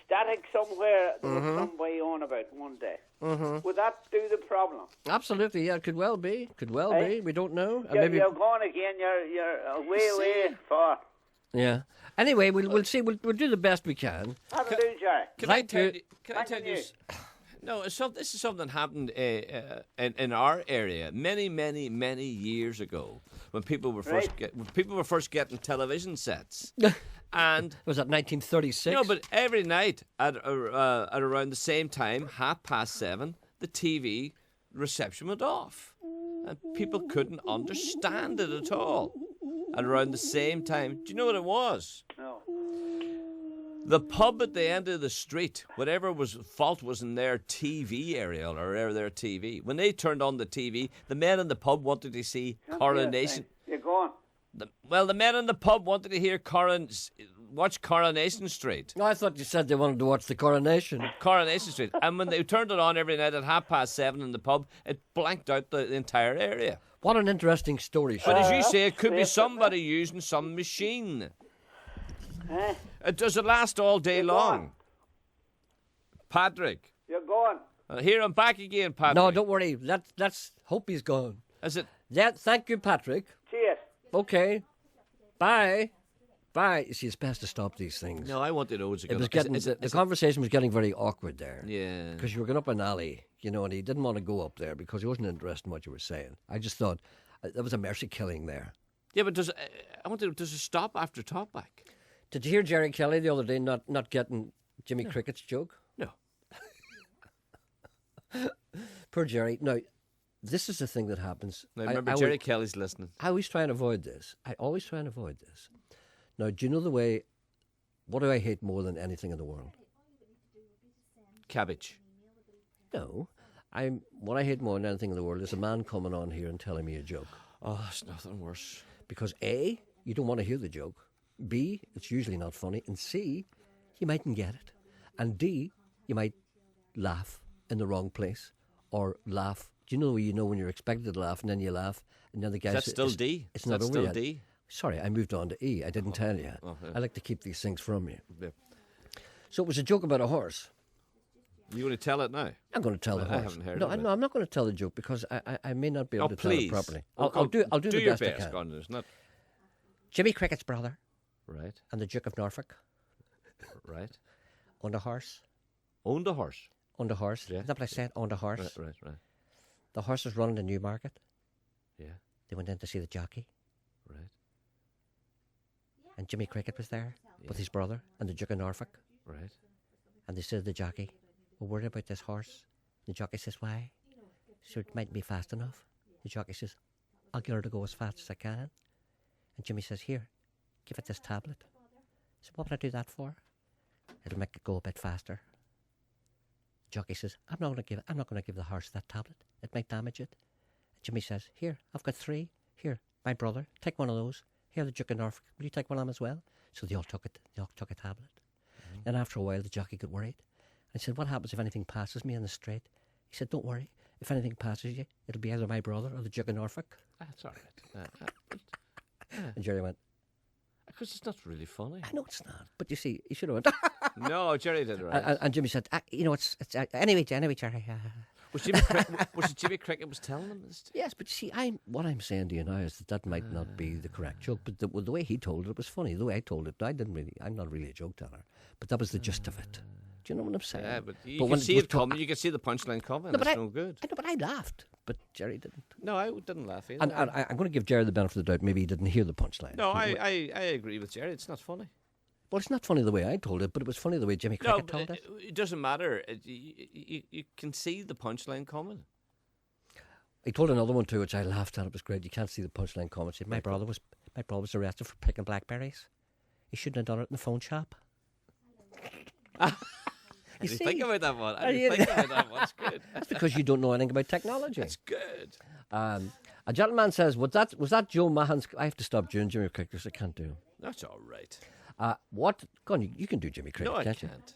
static somewhere. There was some way on about one day. Would that do the problem? Absolutely, yeah. It could well be. Could well be. We don't know. You're gone again. You're way far. Yeah. Anyway, we'll see. We'll do the best we can. How to do, Jerry? Can I tell you? No, this is something that happened in our area many years ago when people were first getting television sets. And was that 1936? No, but every night at around the same time, 7:30, the TV reception went off, and people couldn't understand it at all. At around the same time, do you know what it was? No. The pub at the end of the street, whatever fault was in their TV area or their TV. When they turned on the TV, the men in the pub wanted to see Coronation. You're gone. The men in the pub wanted to watch Coronation Street. No, I thought you said they wanted to watch the Coronation. Coronation Street. And when they turned it on every night at 7:30 in the pub, it blanked out the entire area. What an interesting story. But as you say, it could be somebody using some machine. Does it last all day long? Patrick. You're gone. Here, I'm back again, Patrick. No, don't worry. Let's hope he's gone. Is it? Yeah, thank you, Patrick. Cheers. Okay. Bye. You see, it's best to stop these things. No, I want to know the conversation was getting very awkward there. Yeah. Because you were going up an alley, and he didn't want to go up there because he wasn't interested in what you were saying. I just thought there was a mercy killing there. Yeah, but does it stop after talkback? Did you hear Gerry Kelly the other day not getting Jimmy Cricket's joke? No. Poor Gerry. Now, this is the thing that happens. Now, remember, Gerry Kelly's listening. I always try and avoid this. Now, do you know the way What do I hate more than anything in the world? Cabbage. No. What I hate more than anything in the world is a man coming on here and telling me a joke. Oh, it's nothing worse. Because A, you don't want to hear the joke. B, it's usually not funny. And C, you mightn't get it. And D, you might laugh in the wrong place. Or laugh. Do you know when you're expected to laugh and then you laugh and then the guy Is that says... still D? It's Is not that over still yet. D? Sorry, I moved on to E. I didn't tell you. Oh, yeah. I like to keep these things from you. Yeah. So it was a joke about a horse. You want to tell it now? I'm going to tell the I horse. haven't heard no, of it. no, I'm not going to tell the joke because I may not be able to please. tell it properly. Oh, I'll do the your best I can. Go on, there's not... Jimmy Cricket's brother Right, and the Duke of Norfolk right. on a horse. Owned a horse. On the horse. Yeah. Is that what I said? On the horse. Right. The horse was running to Newmarket. Yeah, They went in to see the jockey, right, and Jimmy Cricket was there with his brother and the Duke of Norfolk. right. And they said to the jockey, "We're worried about this horse." The jockey says, "Why?" So it mightn't be fast enough. The jockey says, "I'll get her to go as fast as I can." And Jimmy says, "Here, give it this tablet." So what would I do that for? It'll make it go a bit faster. The jockey says, I'm not going to give the horse that tablet. It might damage it." And Jimmy says, "Here, I've got 3. Here, my brother, take one of those. Here, the Duke of Norfolk, will you take one of them as well?" So they all took it. They all took a tablet. Then after a while, the jockey got worried. And he said, "What happens if anything passes me on the straight?" He said, "Don't worry. If anything passes you, it'll be either my brother or the Duke of Norfolk." That's all right. And Gerry went, Because it's not really funny. "I know it's not. But you see, you should have went." No, Gerry did it right. And Jimmy said, it's anyway, Gerry. Was it Jimmy Cricket was telling him this? Yes, but you see, what I'm saying to you now is that might not be the correct joke. But the way he told it was funny. The way I told it, I'm not really a joke teller. But that was the gist of it. Do you know what I'm saying? Yeah, but you when can see was it coming. You can see the punchline coming. No, but It's no good. I know, but I laughed. But Gerry didn't. No, I didn't laugh either. And I'm going to give Gerry the benefit of the doubt. Maybe he didn't hear the punchline. No, I agree with Gerry. It's not funny. Well, it's not funny the way I told it, but it was funny the way Jimmy No, Cricket told it. it doesn't matter. You can see the punchline coming. He told another one too, which I laughed at. It was great. You can't see the punchline coming. He said, my brother was arrested for picking blackberries. He shouldn't have done it in the phone shop. I didn't think about that one. It's good. That's because you don't know anything about technology. That's good. A gentleman says, was that Joe Mahan's... I have to stop doing Jimmy Cricket because I can't do him. That's all right. What? Go on, you can do Jimmy Cricket, No, I can't you? can't.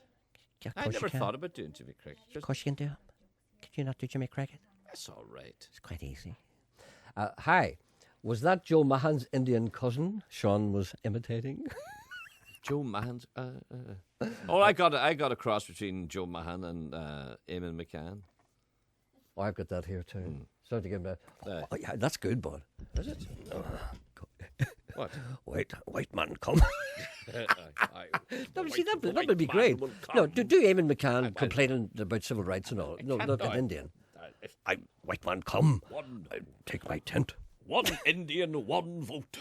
Yeah, of I course never you can. thought about doing Jimmy Cricket. Of course you can do him. Can you not do Jimmy Cricket? That's all right. It's quite easy. Hi. Was that Joe Mahan's Indian cousin Sean was imitating? Joe Mahan's. Oh, I got a cross between Joe Mahan and Eamon McCann. Oh, I've got that here too. Sorry to give him a... Oh, yeah, that's good, bud. Is it? What? Wait, white man, come. No, see, that would be great. No, do Eamon McCann complaining about civil rights and all. No, not that Indian. White man, come. Take my tent. One Indian, one vote.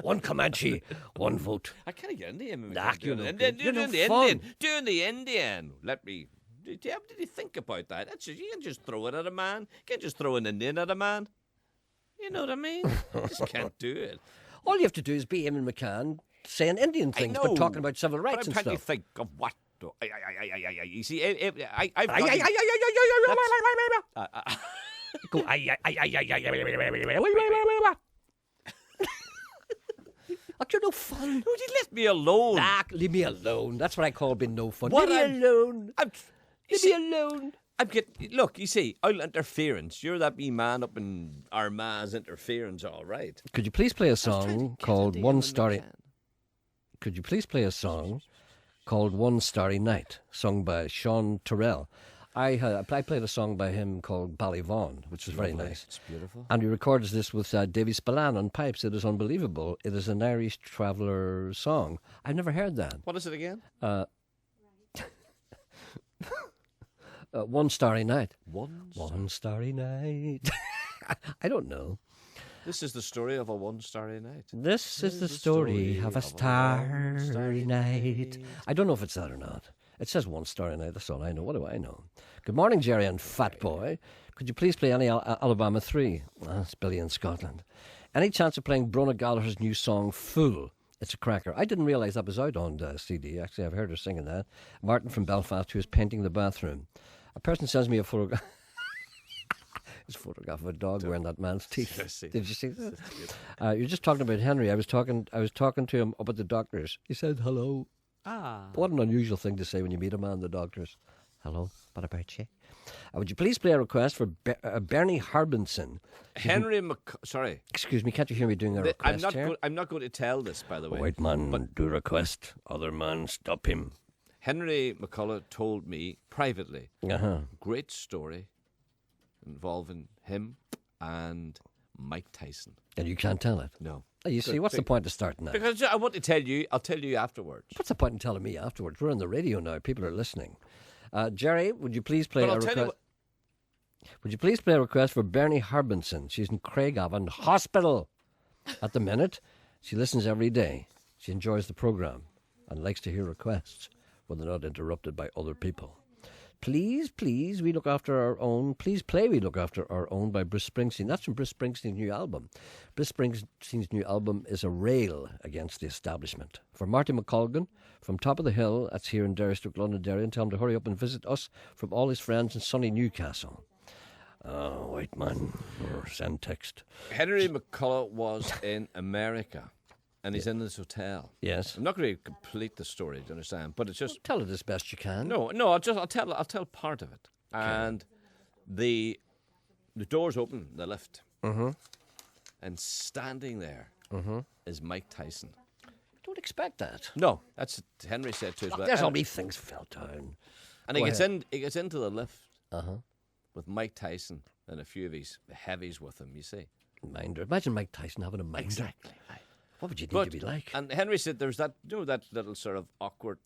One Comanche, one vote. I can't get into Eamon Nah, McCann you're doing no the good. Indian. You're no Doing the fun. Indian. Doing the Indian. Let me... Did you think about that? That's just, you can just throw it at a man. You can't just throw an Indian at a man. You know what I mean? You just can't do it. All you have to do is be Eamon McCann saying Indian things, but talking about civil rights but and I'm trying stuff. to think of what. You see, I've Go, you're no fun. Would you let me alone? Leave me alone. That's what I call being no fun. What Leave me alone. Leave me alone. Look, you see, I'll interference. You're that wee man up in Armagh's interference, all right. Could you please play a song called One Starry... Could you please play a song called One Starry Night, sung by Sean Terrell? I played a song by him called Ballyvaughan, which was very nice. It's beautiful. And we recorded this with Davy Spillane on pipes. It is unbelievable. It is an Irish traveller song. I've never heard that. What is it again? One Starry Night. One Starry Night. I don't know. This is the story of a one starry night. This is the story of a starry night. I don't know if it's that or not. It says One Starry Night. That's all I know. What do I know? Good morning, Gerry and Fat Boy. Could you please play any Alabama 3? That's Billy in Scotland. Any chance of playing Brona Gallagher's new song, Fool? It's a cracker. I didn't realise that was out on CD. Actually, I've heard her singing that. Martin from Belfast, who is painting the bathroom. A person sends me a photograph. It's a photograph of a dog wearing that man's teeth. Did you see that? You're just talking about Henry. I was talking to him up at the doctor's. He said hello. What an unusual thing to say when you meet a man in the doctor's. Hello. What about you? Would you please play a request for Bernie Harbinson? Sorry. Excuse me, can't you hear me doing a request I'm not going to tell this, by the way. White man do request, other man stop him. Henry McCullough told me privately. Great story involving him and Mike Tyson. And you can't tell it? No. You see, what's the point of starting that? Because I want to tell you, I'll tell you afterwards. What's the point in telling me afterwards? We're on the radio now. People are listening. Gerry, would you please play a request? Would you please play a request for Bernie Harbinson? She's in Craigavon Hospital at the minute. She listens every day. She enjoys the programme and likes to hear requests when they're not interrupted by other people. Please, we look after our own. Please play We Look After Our Own by Bruce Springsteen. That's from Bruce Springsteen's new album. Bruce Springsteen's new album is a rail against the establishment. For Marty McColgan, from Top of the Hill, that's here in Derrystoke, Londonderry, and tell him to hurry up and visit us from all his friends in sunny Newcastle. Oh, white man, or send text. Henry McCullough was in America. And he's in this hotel. Yes. I'm not going to complete the story, do you understand? But it's just tell it as best you can. No. I'll tell part of it. Okay. And the doors open, the lift, and standing there is Mike Tyson. Don't expect that. No, that's what Henry said to us. There's all these things fell down. And he gets into the lift with Mike Tyson and a few of his heavies with him. You see, minder. Imagine Mike Tyson having a minder. Exactly. What would you need to be like? And Henry said there's that, that little sort of awkward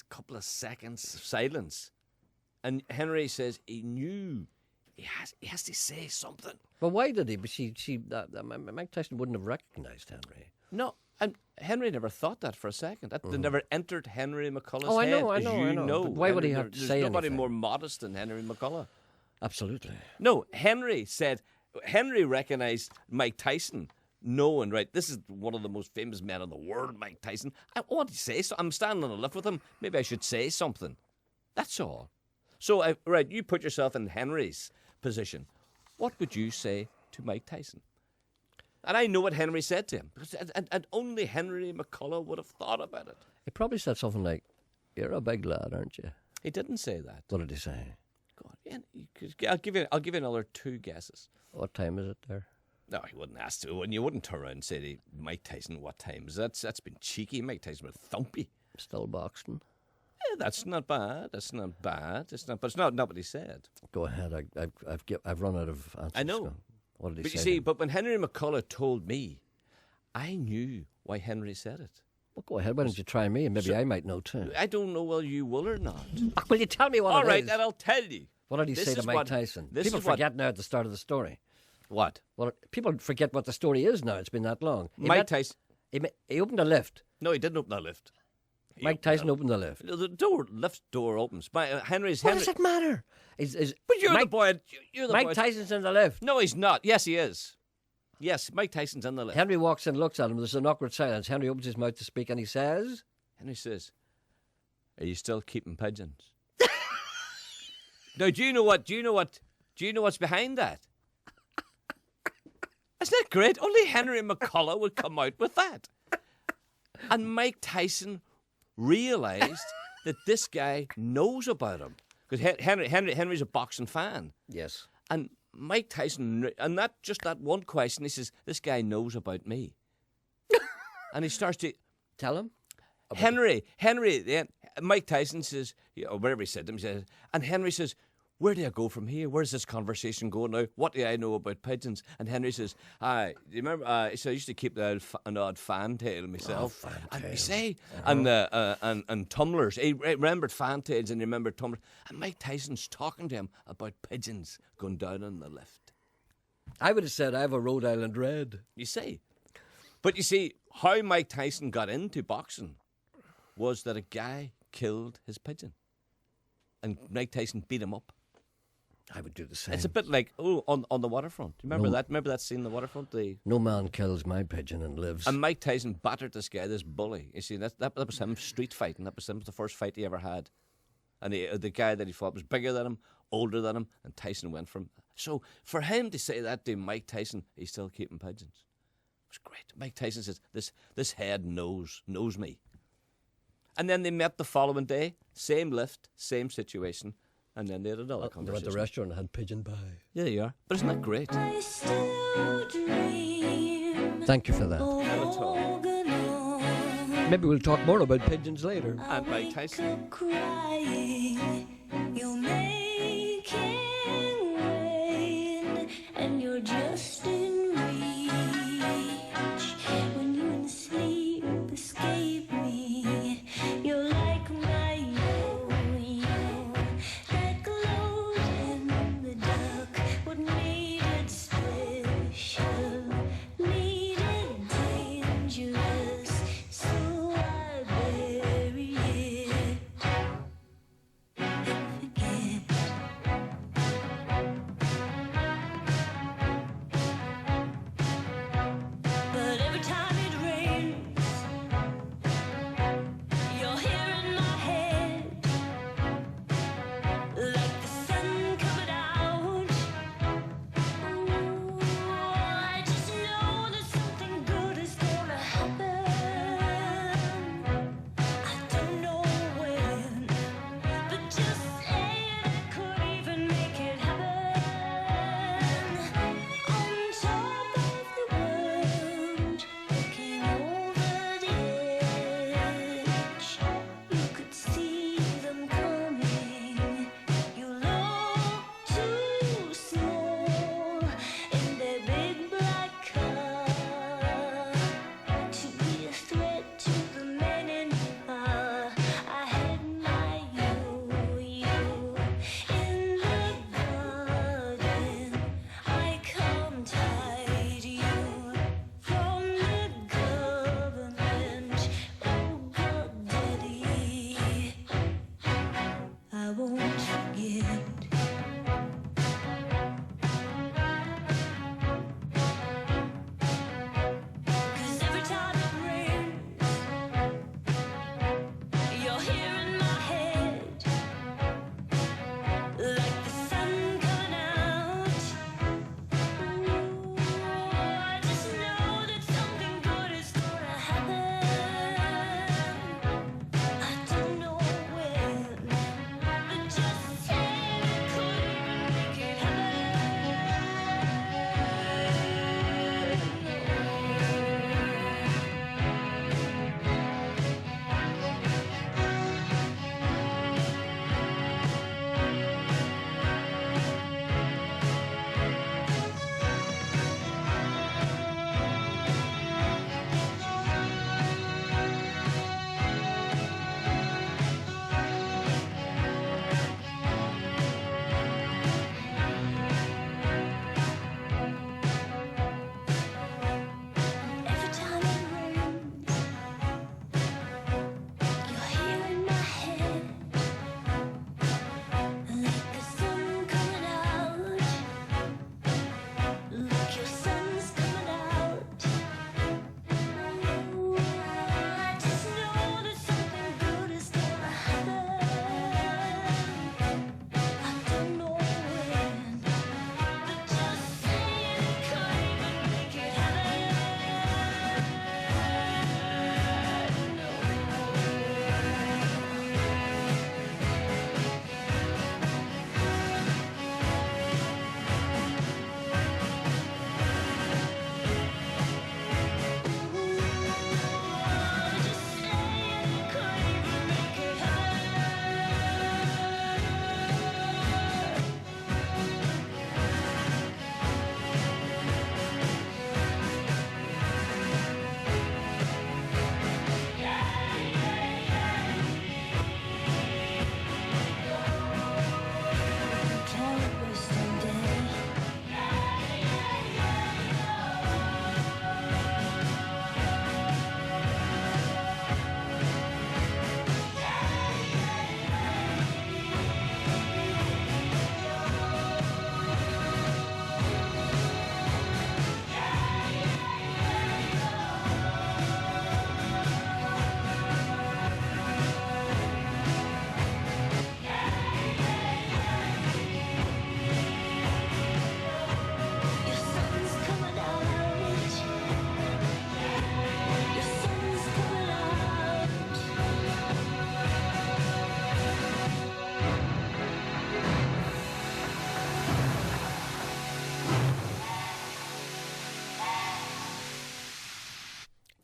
couple of seconds of silence. And Henry says he knew he has to say something. Well, why did he? But Mike Tyson wouldn't have recognised Henry. No, and Henry never thought that for a second. That never entered Henry McCullough's I head. know. But why would he have to say There's nobody anything? more modest than Henry McCullough. Absolutely. No, Henry recognised Mike Tyson. Knowing, right, this is one of the most famous men in the world, Mike Tyson. I want to say so. I'm standing on a lift with him. Maybe I should say something. That's all. So, you put yourself in Henry's position. What would you say to Mike Tyson? And I know what Henry said to him. And only Henry McCullough would have thought about it. He probably said something like, "You're a big lad, aren't you?" He didn't say that. What did he say? God, I'll give you another two guesses. What time is it there? No, he wouldn't ask to. And you wouldn't turn around and say to Mike Tyson, what time is that? That's been cheeky. Mike Tyson was thumpy. Still boxing. Yeah, that's not bad. But it's not what he said. Go ahead. I've run out of answers. I know. What did he say? But you see, but when Henry McCullough told me, I knew why Henry said it. Well, go ahead. Why don't you try me? And maybe I might know too. I don't know whether you will or not. Will you tell me what it is? All right, then I'll tell you. What did he say to Mike Tyson? People forget now at the start of the story. What? Well, people forget what the story is now. It's been that long. Tyson. He opened a lift. No, he didn't open the lift. Mike Tyson opened the lift. The lift door opens. What does it matter? But you're the boy. Mike Tyson's in the lift. No, he's not. Yes, he is. Yes, Mike Tyson's in the lift. Henry walks in, looks at him. There's an awkward silence. Henry opens his mouth to speak, and he says, "Are you still keeping pigeons?" Now, do you know what's behind that? Isn't that great? Only Henry McCullough would come out with that. And Mike Tyson realised that this guy knows about him. Because Henry's a boxing fan. Yes. And Mike Tyson, and that one question, he says, this guy knows about me. And he starts to... Tell him? Mike Tyson says, or whatever he said to him, and Henry says, where do I go from here? Where's this conversation going now? What do I know about pigeons? And Henry says, do you remember, he said, I used to keep an odd fantail myself. And you say, and tumblers. He remembered fantails and he remembered tumblers. And Mike Tyson's talking to him about pigeons going down in the lift. I would have said, I have a Rhode Island Red. You see. But you see, how Mike Tyson got into boxing was that a guy killed his pigeon. And Mike Tyson beat him up. I would do the same. It's a bit like on the waterfront. Do you remember No. that? Remember that scene on the waterfront? No man kills my pigeon and lives. And Mike Tyson battered this guy, this bully. You see, that was him street fighting. That was the first fight he ever had. And the guy that he fought was bigger than him, older than him, and Tyson went for him. So for him to say that to Mike Tyson, he's still keeping pigeons. It was great. Mike Tyson says, this head knows me. And then they met the following day, same lift, same situation, and then they had another They went conversation. to the restaurant and had pigeon pie. Yeah, you are. But isn't that great? Thank you for that. Not at all. Maybe we'll talk more about pigeons later. And Mike Tyson. You're making rain, and you're just in reach. When you sleep, escape me. You're like my yo-yo that glowed in the dark. What made it special made it dangerous, so I bury it. Forget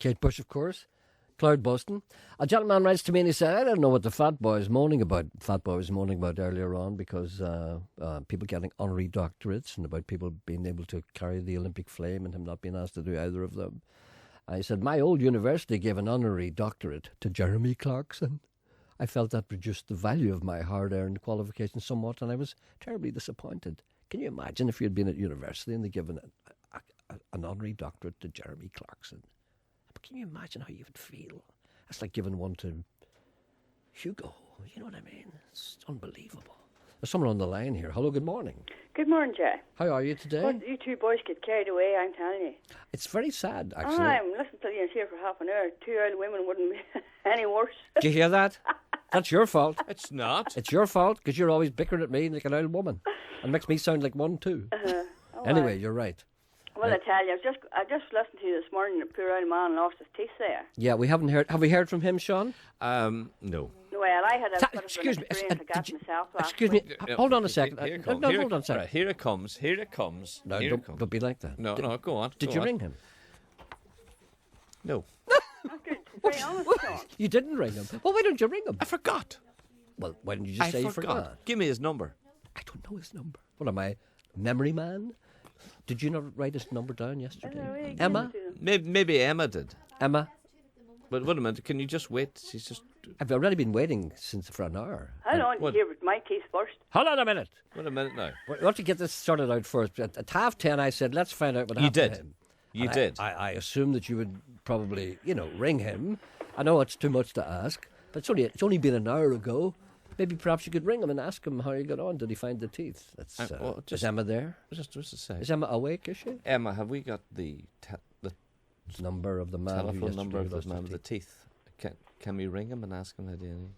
Kate Bush, of course. Cloud busting. A gentleman writes to me and he said, I don't know what the Fat Boy was moaning about earlier on, because people getting honorary doctorates and about people being able to carry the Olympic flame and him not being asked to do either of them. I said, my old university gave an honorary doctorate to Jeremy Clarkson. I felt that reduced the value of my hard-earned qualification somewhat, and I was terribly disappointed. Can you imagine if you had been at university and they'd given an honorary doctorate to Jeremy Clarkson? But can you imagine how you would feel? That's like giving one to Hugo. You know what I mean? It's unbelievable. There's someone on the line here. Hello, good morning. Good morning, Jay. How are you today? Well, you two boys get carried away, I'm telling you. It's very sad, actually. I'm listening to you here for half an hour. 2 old women wouldn't be any worse. Do you hear that? That's your fault. It's not. It's your fault, because you're always bickering at me like an old woman. And makes me sound like one too. Oh, Anyway, you're right. Well, I tell you, I just listened to you this morning. The poor old man lost his teeth there. Yeah, we haven't heard. Have we heard from him, Sean? No. Well, I had a bit of excuse an me, experience I got myself last Excuse me. week. Hold on a second. Hold on a second. Right, here it comes. Here it comes. No, here don't be like that. No, go on. Did you ring him? No. That's good. Very honest, Sean. You didn't ring him. Well, why don't you ring him? I forgot. Well, why didn't you just say you forgot? Give me his number. I don't know his number. What am I, memory man? Did you not write his number down yesterday? Emma? Maybe Emma did. Emma? But wait a minute. Can you just wait? She's just... I've already been waiting for an hour. Hold on, you hear my case first. Hold on a minute. Wait a minute now. We have to get this sorted out first. At 10:30, I said, let's find out what happened to him. You And did. I assumed that you would probably, ring him. I know it's too much to ask, but it's only been an hour ago. Maybe perhaps you could ring him and ask him how he got on. Did he find the teeth? Is Emma there? Just a second. Is Emma awake, is she? Emma, have we got the number of the man telephone number of the man with the teeth? Can we ring him and ask him how to...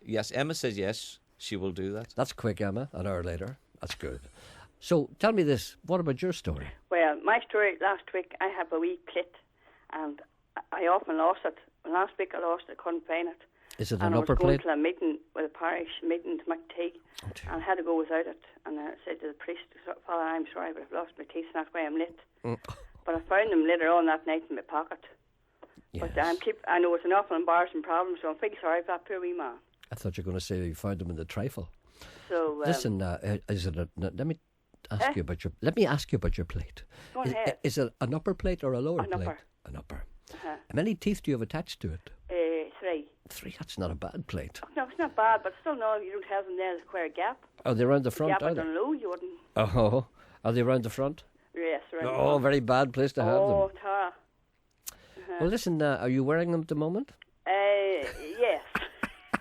Yes, Emma says yes, she will do that. That's quick, Emma. An hour later. That's good. So, tell me this. What about your story? Well, my story last week, I have a wee clit, and I often lost it. Last week I lost it, couldn't find it. Is it and an I upper was going plate? to a meeting with a parish meeting to McTeague, and I had to go without it. And I said to the priest, Father, I'm sorry, but I've lost my teeth, and that's why I'm lit. But I found them later on that night in my pocket. Yes. But I know it's an awful embarrassing problem, so I'm feeling sorry for that poor wee man. I thought you were going to say you found them in the trifle. So listen, is it let me ask you about your. Let me ask you about your plate. Go ahead. Is it an upper plate or a lower An plate? upper. An upper. Uh-huh. How many teeth do you have attached to it? 3. 3. That's not a bad plate. No, it's not bad, but still, no, you don't have them there. There's quite a gap. Are they around the front? Gap Are on they? low, you wouldn't. Oh, are they around the front? Yes, around the Oh, front. very bad place to have them. Oh, Tara. Well, listen, are you wearing them at the moment? Yes.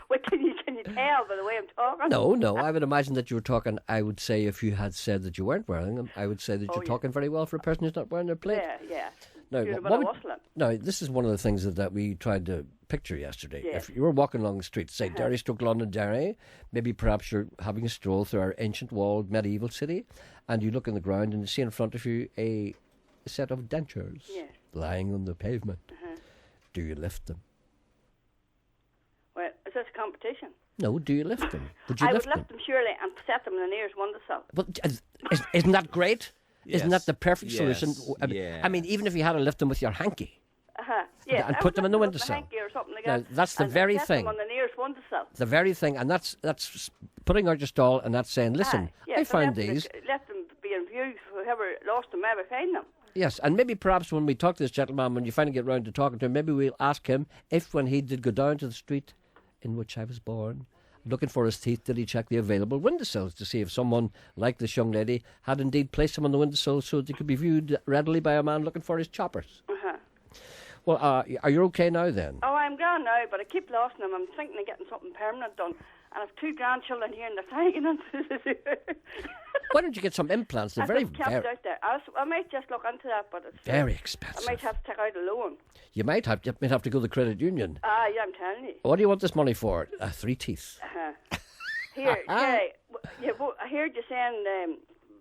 Well, can you tell by the way I'm talking? No. I would imagine that you were talking. I would say if you had said that you weren't wearing them, I would say that you're talking very well for a person who's not wearing their plate. Yeah. No, You're a bit of whistling. no, this is one of the things that we tried to picture yesterday. Yes. If you were walking along the street, say Derry Stoke Londonderry, maybe perhaps you're having a stroll through our ancient walled medieval city, and you look on the ground and you see in front of you a set of dentures lying on the pavement. Do you lift them? Well, is this a competition? No, do you lift them? Would you I lift would lift them surely and set them in the nearest windowsill. Well, isn't that great? Isn't that the perfect solution? Yes. I mean, even if you had to lift them with your hanky. Yeah, and put them in the windowsill. Or something like Now, that. that's the and very set thing. Them on the nearest windowsill. The very thing, and that's putting out your stall and that's saying, listen, I found these. Let them be in view. Whoever lost them, maybe find them. Yes, and maybe perhaps when we talk to this gentleman, when you finally get round to talking to him, maybe we'll ask him if when he did go down to the street in which I was born, looking for his teeth, did he check the available windowsills to see if someone like this young lady had indeed placed them on the windowsill so they could be viewed readily by a man looking for his choppers. Well, are you okay now then? Oh, I'm gone now, but I keep losing them. I'm thinking of getting something permanent done. And I've 2 grandchildren here and they're tagging into Why don't you get some implants? They're very, kept out there. I might just look into that, but it's very expensive. I might have to take out a loan. You might have to go to the credit union. Yeah, I'm telling you. What do you want this money for? 3 teeth. Here, Gerry, I heard you saying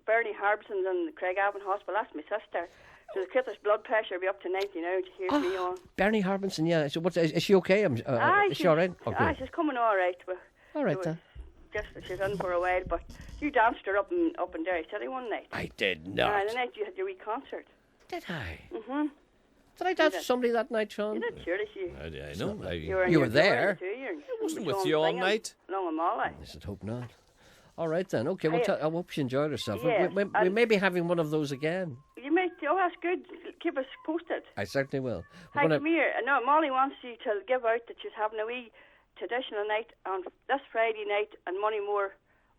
Bernie Harbison's in the Craigavon Hospital. That's my sister. So the kid's blood pressure will be up to 90 now. She hears me on. Bernie Harbison, yeah. So is she okay? Is she all right? Okay. She's coming all right. All right then. Just she's in for a while, but you danced her up in Derry City one night. I did not. The night you had your wee concert. Did I? Did I dance with somebody that night, Sean? You did, surely. I know. You were there. I wasn't with you all night. Along with Molly. I should hope not. All right then. Okay. Well, I hope she enjoyed herself. Yeah, We may be having one of those again. You might. Oh, that's good. Keep us posted. I certainly will. Hi, come here. No, Molly wants you to give out that she's having a wee traditional night on this Friday night and Moneymore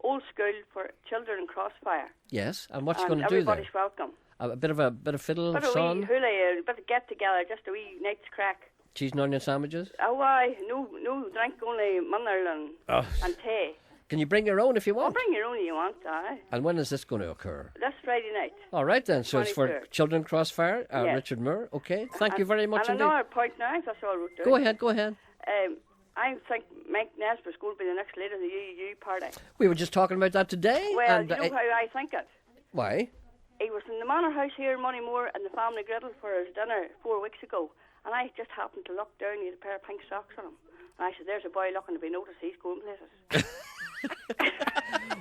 Old School for children in Crossfire. Yes. And what's she going to do there? Everybody's welcome. A bit of fiddle, Bit of song, wee hula, a bit of get together, just a wee night's crack. cheese and onion sandwiches. Oh, aye. No drink, only mineral and tea. Can you bring your own if you want? Bring your own if you want, aye. And when is this going to occur? This Friday night. All right then. So it's for 23rd. Children Crossfire, Yes. Richard Moore. Okay. Thank you very much and indeed. another point now, that's all I wrote down. Go ahead. I think Mike Nesbitt's going to be the next leader of the UU party. We were just talking about that today. Well, and you know how I think it. why? He was in the Manor House here in Moneymore and the family griddle for his dinner 4 weeks ago. And I just happened to look down, he had a pair of pink socks on him. And I said, there's a boy looking to be noticed, he's going places.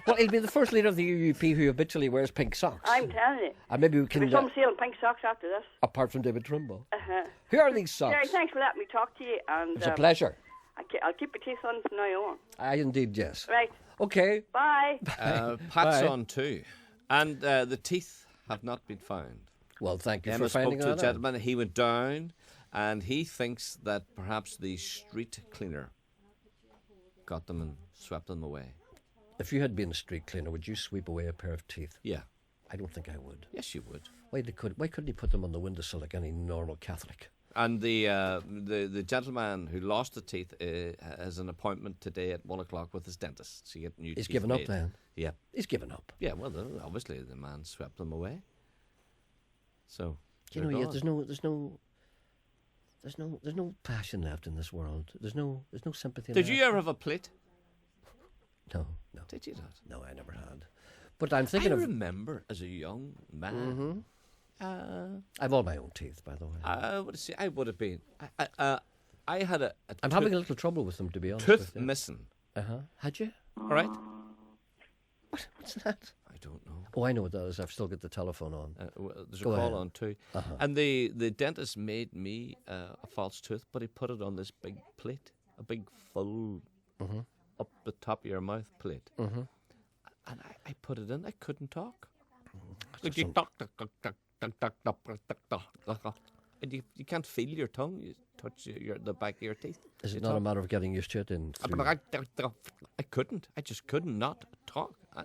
Well, he'll be the first leader of the UUP who habitually wears pink socks. I'm telling you. And maybe we can, There's some selling pink socks after this. apart from David Trimble. Uh-huh. Who are these socks? Gerry, thanks for letting me talk to you. And, It's a pleasure. I'll keep your teeth on from now on. I indeed, yes. Right. Okay. Bye. Pat's Bye. on too. And the teeth have not been found. Well, thank you Emma for finding spoke to a that out. gentleman. He went down, and he thinks that perhaps the street cleaner got them and swept them away. If you had been a street cleaner, would you sweep away a pair of teeth? Yeah. I don't think I would. Yes, you would. Why couldn't he put them on the windowsill like any normal Catholic? And the gentleman who lost the teeth has an appointment today at 1 o'clock with his dentist to get new He's teeth given up made. then. Yeah. He's given up. Yeah, well, obviously the man swept them away. So You they're know, gone. there's no passion left in this world. There's no sympathy. Did left. you ever have a plate? No. Did you not? No, I never had. But I'm thinking I of. remember as a young man. I've all my own teeth, by the way. I would have been. I had a I'm having a little trouble with them, to be honest. tooth with you. missing. Had you? All right. What's that? I don't know. Oh, I know what that is. I've still got the telephone on. There's a Go call ahead. on too. Uh-huh. And the dentist made me a false tooth, but he put it on this big plate, a big full up the top of your mouth plate. And I put it in. I couldn't talk. Like you talk, and you can't feel your tongue. You touch the back of your teeth. Is You it not a talk. matter of getting used to it? I couldn't. I just could not talk. I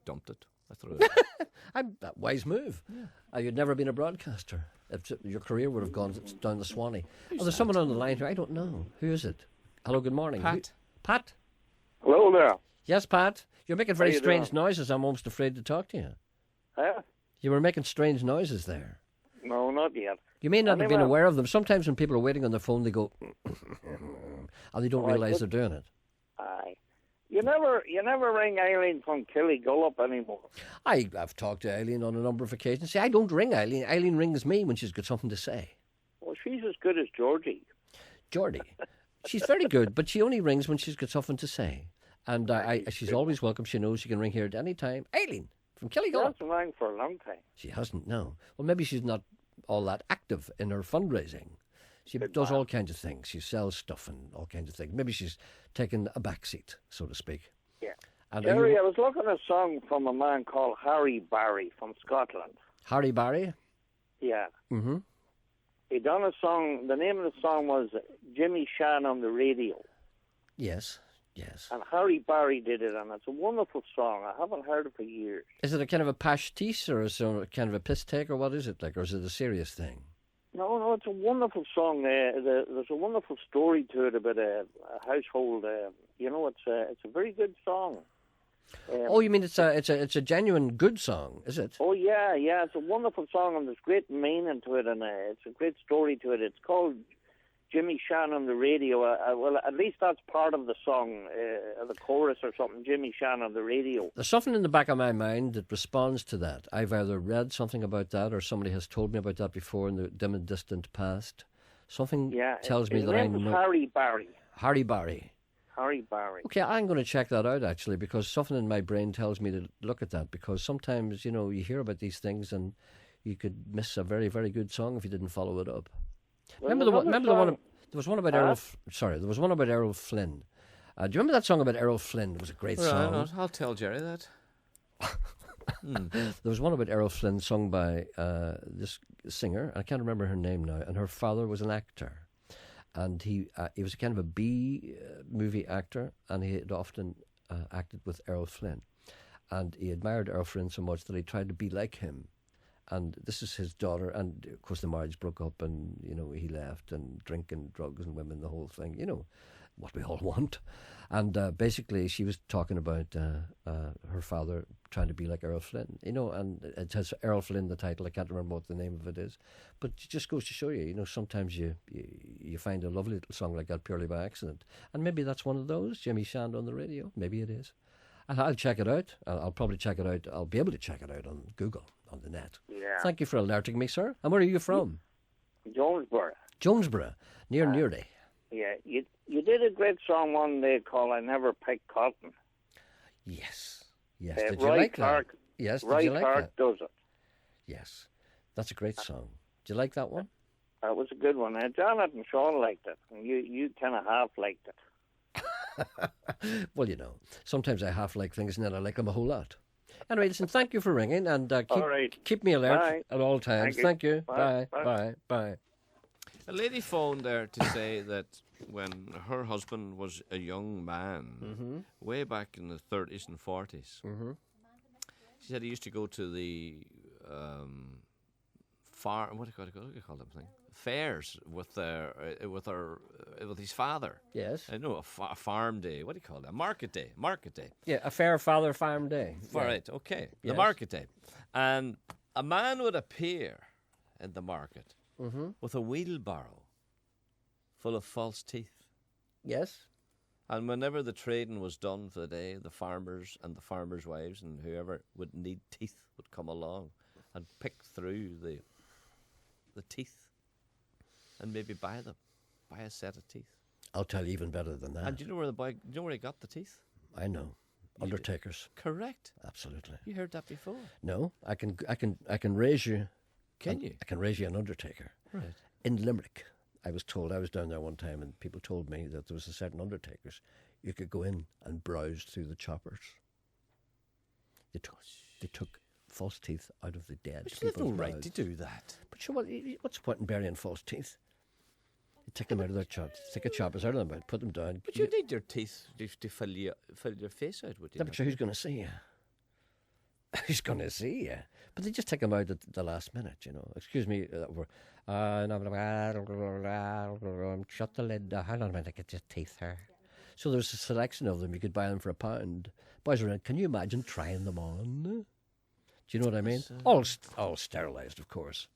dumped it. I threw it. That wise move. You'd never been a broadcaster. Your career would have gone down the Swanee. There's someone on the line here. I don't know. Who is it? Hello, good morning. Pat. Pat? Hello there. Yes, Pat. You're making very How you strange doing? noises. I'm almost afraid to talk to you. Huh? You were making strange noises there. No, not yet. You may not have been Anyway. aware of them. Sometimes when people are waiting on their phone, they go, and they don't Oh, I realise they're could- doing it. Aye. You never ring Eileen from Killygullop anymore. I've talked to Eileen on a number of occasions. See, I don't ring Eileen. Eileen rings me when she's got something to say. Well, she's as good as Georgie. Geordie. She's very good, but she only rings when she's got something to say. And she's always welcome. She knows she can ring here at any time. Eileen from She Killygullop. hasn't rang for a long time. She hasn't, no. Well, maybe she's not all that active in her fundraising. She does all kinds of things. She sells stuff and all kinds of things. Maybe she's taken a back seat, so to speak. Yeah. And Gerry, I was looking at a song from a man called Harry Barry from Scotland. Harry Barry? Yeah. Mm-hmm. He done a song. The name of the song was Jimmy Shan on the Radio. Yes, yes. And Harry Barry did it, and it's a wonderful song. I haven't heard it for years. Is it a kind of a pastiche or is it kind of a piss take or what is it like? Or is it a serious thing? No, it's a wonderful song. There's a wonderful story to it about a household. It's a very good song. Oh, you mean it's a genuine good song, is it? Oh yeah, it's a wonderful song, and there's great meaning to it, and it's a great story to it. It's called Jimmy Shan on the Radio. Well, at least that's part of the song, the chorus or something. Jimmy Shan on the Radio. There's something in the back of my mind that responds to that. I've either read something about that or somebody has told me about that before in the dim and distant past. Something tells me his that I name is know. Harry Barry. Harry Barry. Harry Barry. Okay, I'm going to check that out actually because something in my brain tells me to look at that because sometimes, you know, you hear about these things and you could miss a very, very good song if you didn't follow it up. Well, Remember the one? There was one about Errol. Huh? There was one about Errol Flynn. Do you remember that song about Errol Flynn? It was a great song. I'll tell Gerry that. There was one about Errol Flynn sung by this singer. I can't remember her name now. And her father was an actor, and he was a kind of a B movie actor, and he had often acted with Errol Flynn, and he admired Errol Flynn so much that he tried to be like him. And this is his daughter, and of course the marriage broke up, and he left, and drinking, drugs, and women, the whole thing. What we all want. And basically she was talking about her father trying to be like Errol Flynn, and it has Errol Flynn, the title. I can't remember what the name of it is, but it just goes to show you, sometimes you find a lovely little song like that purely by accident, and maybe that's one of those. Jimmy Shand on the radio, maybe it is. I'll check it out. I'll probably check it out. I'll be able to check it out on Google, on the net. Yeah. Thank you for alerting me, sir. And where are you from? Jonesboro, near Newry. Yeah, you did a great song one day called "I Never Picked Cotton." Yes. Did you Roy like Clark, that? Yes. Did Roy you like Clark that? does it. Yes, that's a great song. Do you like that one? That was a good one. Jonathan and Sean liked it, and you kind of half liked it. Well, sometimes I half like things and then I like them a whole lot. Anyway, listen, thank you for ringing, and keep me alert at all times. Thank you. Bye. Bye. A lady phoned there to say that when her husband was a young man, way back in the 30s and 40s, she said he used to go to the what do you call them thing? Fairs with his father. Yes. I know, a farm day. What do you call that? Market day. Yeah, a fair father farm day. All right, okay. Yes. The market day. And a man would appear in the market with a wheelbarrow full of false teeth. Yes. And whenever the trading was done for the day, the farmers and the farmers' wives and whoever would need teeth would come along and pick through the teeth and maybe buy a set of teeth. I'll tell you even better than that. And do you know where he got the teeth? I know. Undertakers. Correct. Absolutely. You heard that before? No, I can raise you. Can you? I can raise you an undertaker. Right. In Limerick, I was down there one time, and people told me that there was a certain undertakers. You could go in and browse through the choppers. They took false teeth out of the dead. But you have no right to do that. But sure, what's the point in burying false teeth? You take them out of their choppers, take a choppers out of them, put them down. But you need your teeth to fill your face out, would you? Yeah, but sure, who's going to see you? Who's going to see you? But they just take them out at the last minute, Excuse me, shut the lid. Hang on a minute, I get your teeth here. So there's a selection of them. You could buy them for £1. Boys around, can you imagine trying them on? Do you know what I mean? All sterilised, of course.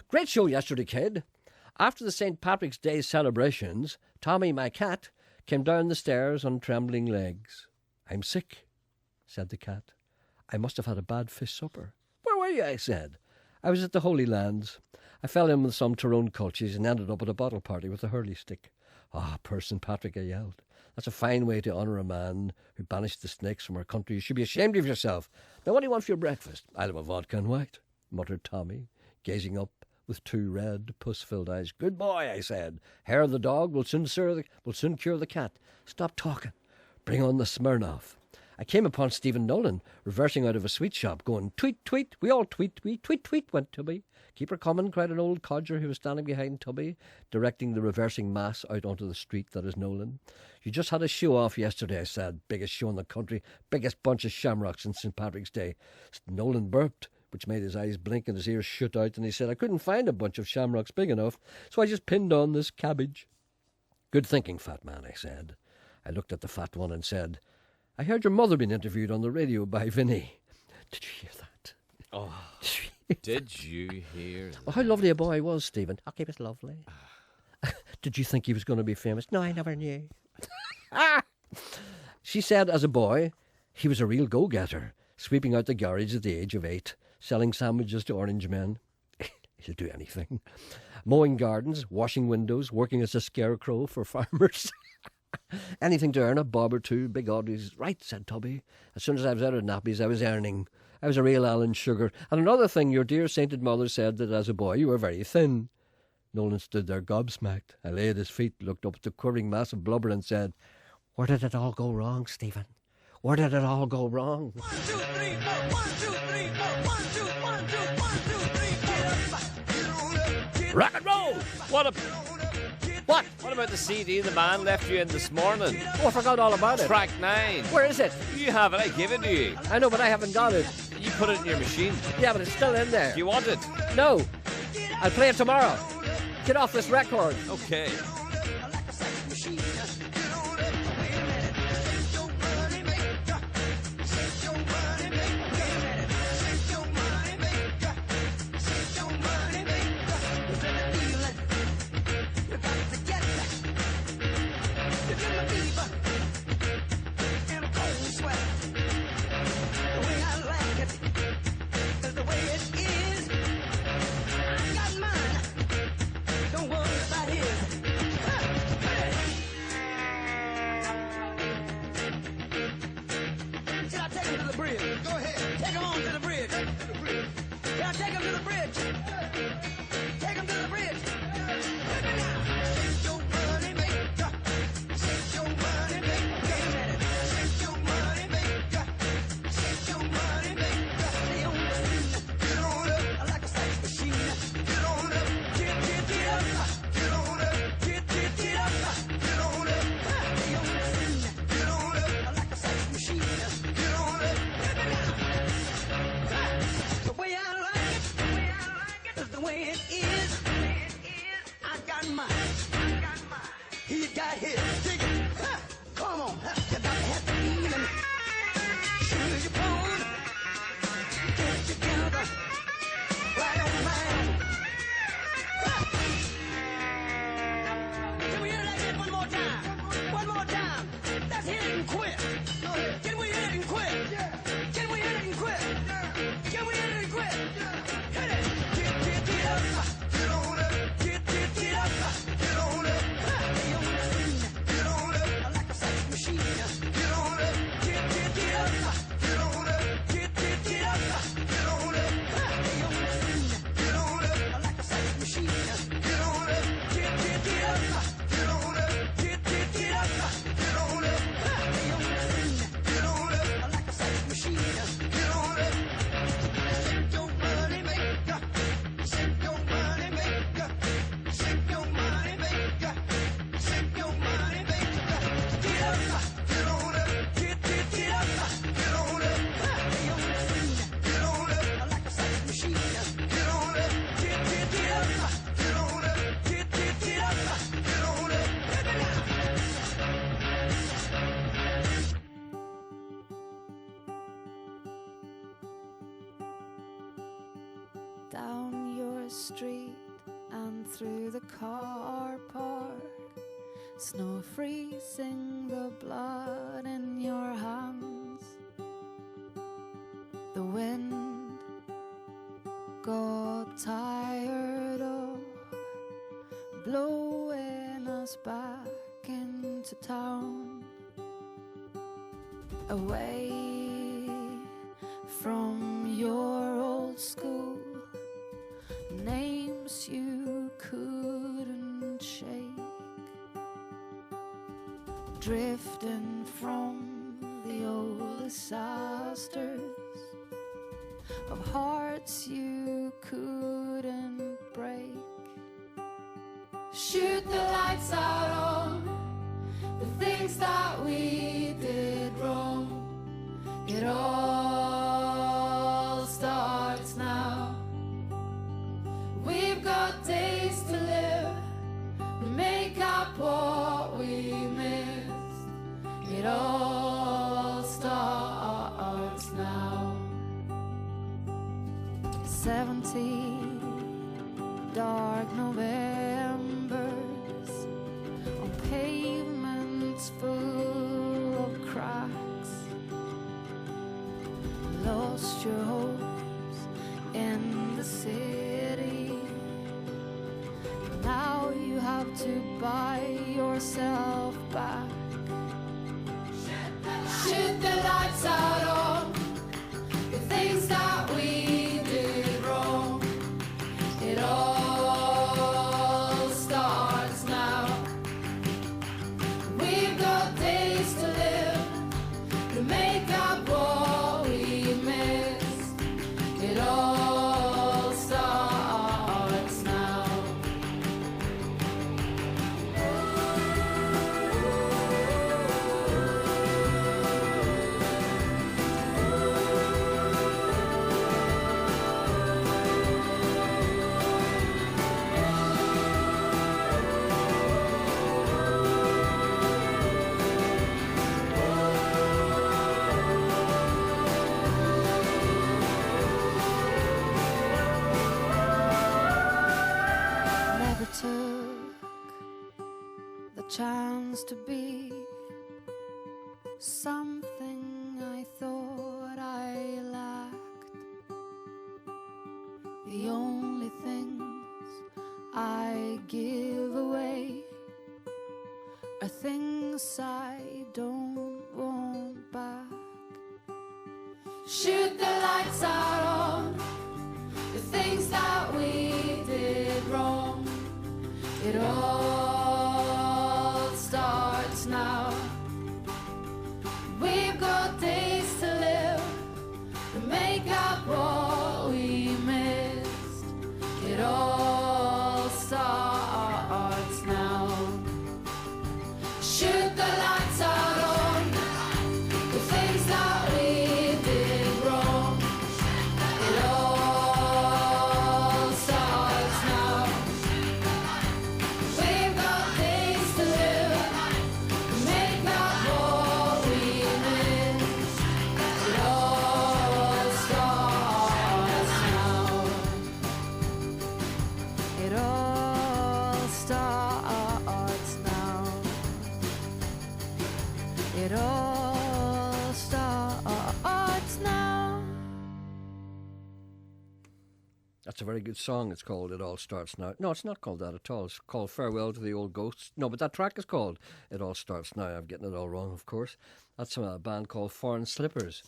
Great show yesterday, kid. After the St. Patrick's Day celebrations, Tommy, my cat, came down the stairs on trembling legs. "I'm sick," said the cat. "I must have had a bad fish supper." "Where were you?" I said. "I was at the Holy Lands. I fell in with some Tyrone cultures and ended up at a bottle party with a hurley stick." "Ah, poor St. Patrick," I yelled. "That's a fine way to honour a man who banished the snakes from our country. You should be ashamed of yourself. Now, what do you want for your breakfast?" "I'll have a vodka and white," muttered Tommy, gazing up with two red, pus-filled eyes. "Good boy," I said. "Hair of the dog will soon cure the cat. Stop talking. Bring on the Smirnoff." I came upon Stephen Nolan reversing out of a sweet shop, going, "Tweet, tweet, we all tweet, we tweet, tweet," went Tubby. "Keep her coming," cried an old codger who was standing behind Tubby, directing the reversing mass out onto the street that is Nolan. "You just had a show off yesterday," I said. "Biggest show in the country, biggest bunch of shamrocks since St. Patrick's Day." Nolan burped, which made his eyes blink and his ears shoot out, and he said, "I couldn't find a bunch of shamrocks big enough, so I just pinned on this cabbage." "Good thinking, fat man," I said. I looked at the fat one and said, "I heard your mother being interviewed on the radio by Vinny." Did you hear that? Oh, did you hear that? Oh, how lovely a boy he was, Stephen. Oh, he was lovely. Did you think he was going to be famous? No, I never knew. She said as a boy, he was a real go-getter, sweeping out the garage at the age of 8, selling sandwiches to orange men. He'll do anything. Mowing gardens, washing windows, working as a scarecrow for farmers. Anything to earn a bob or two, big oddies. "Right," said Tubby. "As soon as I was out of nappies, I was earning. I was a real Alan Sugar. And another thing, your dear sainted mother said that as a boy you were very thin. Nolan stood there gobsmacked. I lay at his feet, looked up at the curling mass of blubber and said, "Where did it all go wrong, Stephen? Where did it all go wrong?" 1, 2, 3, 4. 1, 2, 3, 4. 1, 2, 1, 2, 1, 2, 3. Get up, get on up, get Rock and roll! What about the CD the man left you in this morning? Oh, I forgot all about it. Track 9. Where is it? You have it. I give it to you. I know, but I haven't got it. You put it in your machine. Yeah, but it's still in there. Do you want it? No. I'll play it tomorrow. Get off this record. Okay. Down your street and through the car park, snow freezing the blood in your hands. The wind got tired of blowing us back into town, away from your old school, names you couldn't shake, drifting from the old disasters of hearts you couldn't break. Shoot the lights out on the things that we did wrong. It all starts now. We've got days to live and make up what we missed. It all starts now. 70 dark Novembers on pavements full of cracks. Lost your hopes in the city. Now you have to buy yourself back. Shoot the lights out on the things that chance to be something I thought I lacked. The only things I give away are things I don't want back. Shoot the lights out on the things that we did wrong. It all starts now. We've got days to live to make up what we missed. It all starts now. Shoot the lights out on the things that we did wrong. It all starts now. We've got days to live to make up what we missed. It all starts now. It all starts now. It all starts now. That's a very good song. It's called It All Starts Now. No, it's not called that at all. It's called Farewell to the Old Ghosts. No, but that track is called It All Starts Now. I'm getting it all wrong, of course. That's a band called Foreign Slippers.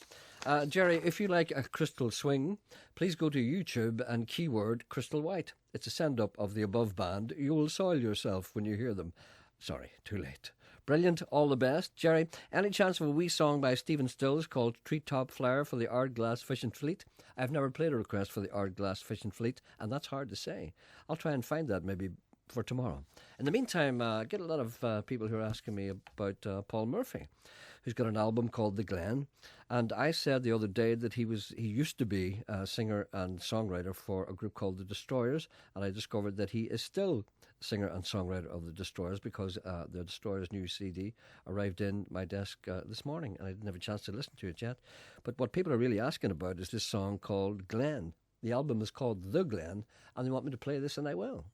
Gerry, if you like a crystal swing, please go to YouTube and keyword Crystal White. It's a send-up of the above band. You'll soil yourself when you hear them. Sorry, too late. Brilliant, all the best. Gerry, any chance of a wee song by Stephen Stills called Treetop Flower for the Ardglass Fishing Fleet? I've never played a request for the Ardglass Fishing Fleet, and that's hard to say. I'll try and find that maybe for tomorrow. In the meantime, I get a lot of people who are asking me about Paul Murphy, who's got an album called The Glen. And I said the other day that he used to be a singer and songwriter for a group called The Destroyers, and I discovered that he is still singer and songwriter of The Destroyers because The Destroyers' new CD arrived in my desk this morning, and I didn't have a chance to listen to it yet. But what people are really asking about is this song called Glen. The album is called The Glen, and they want me to play this, and I will.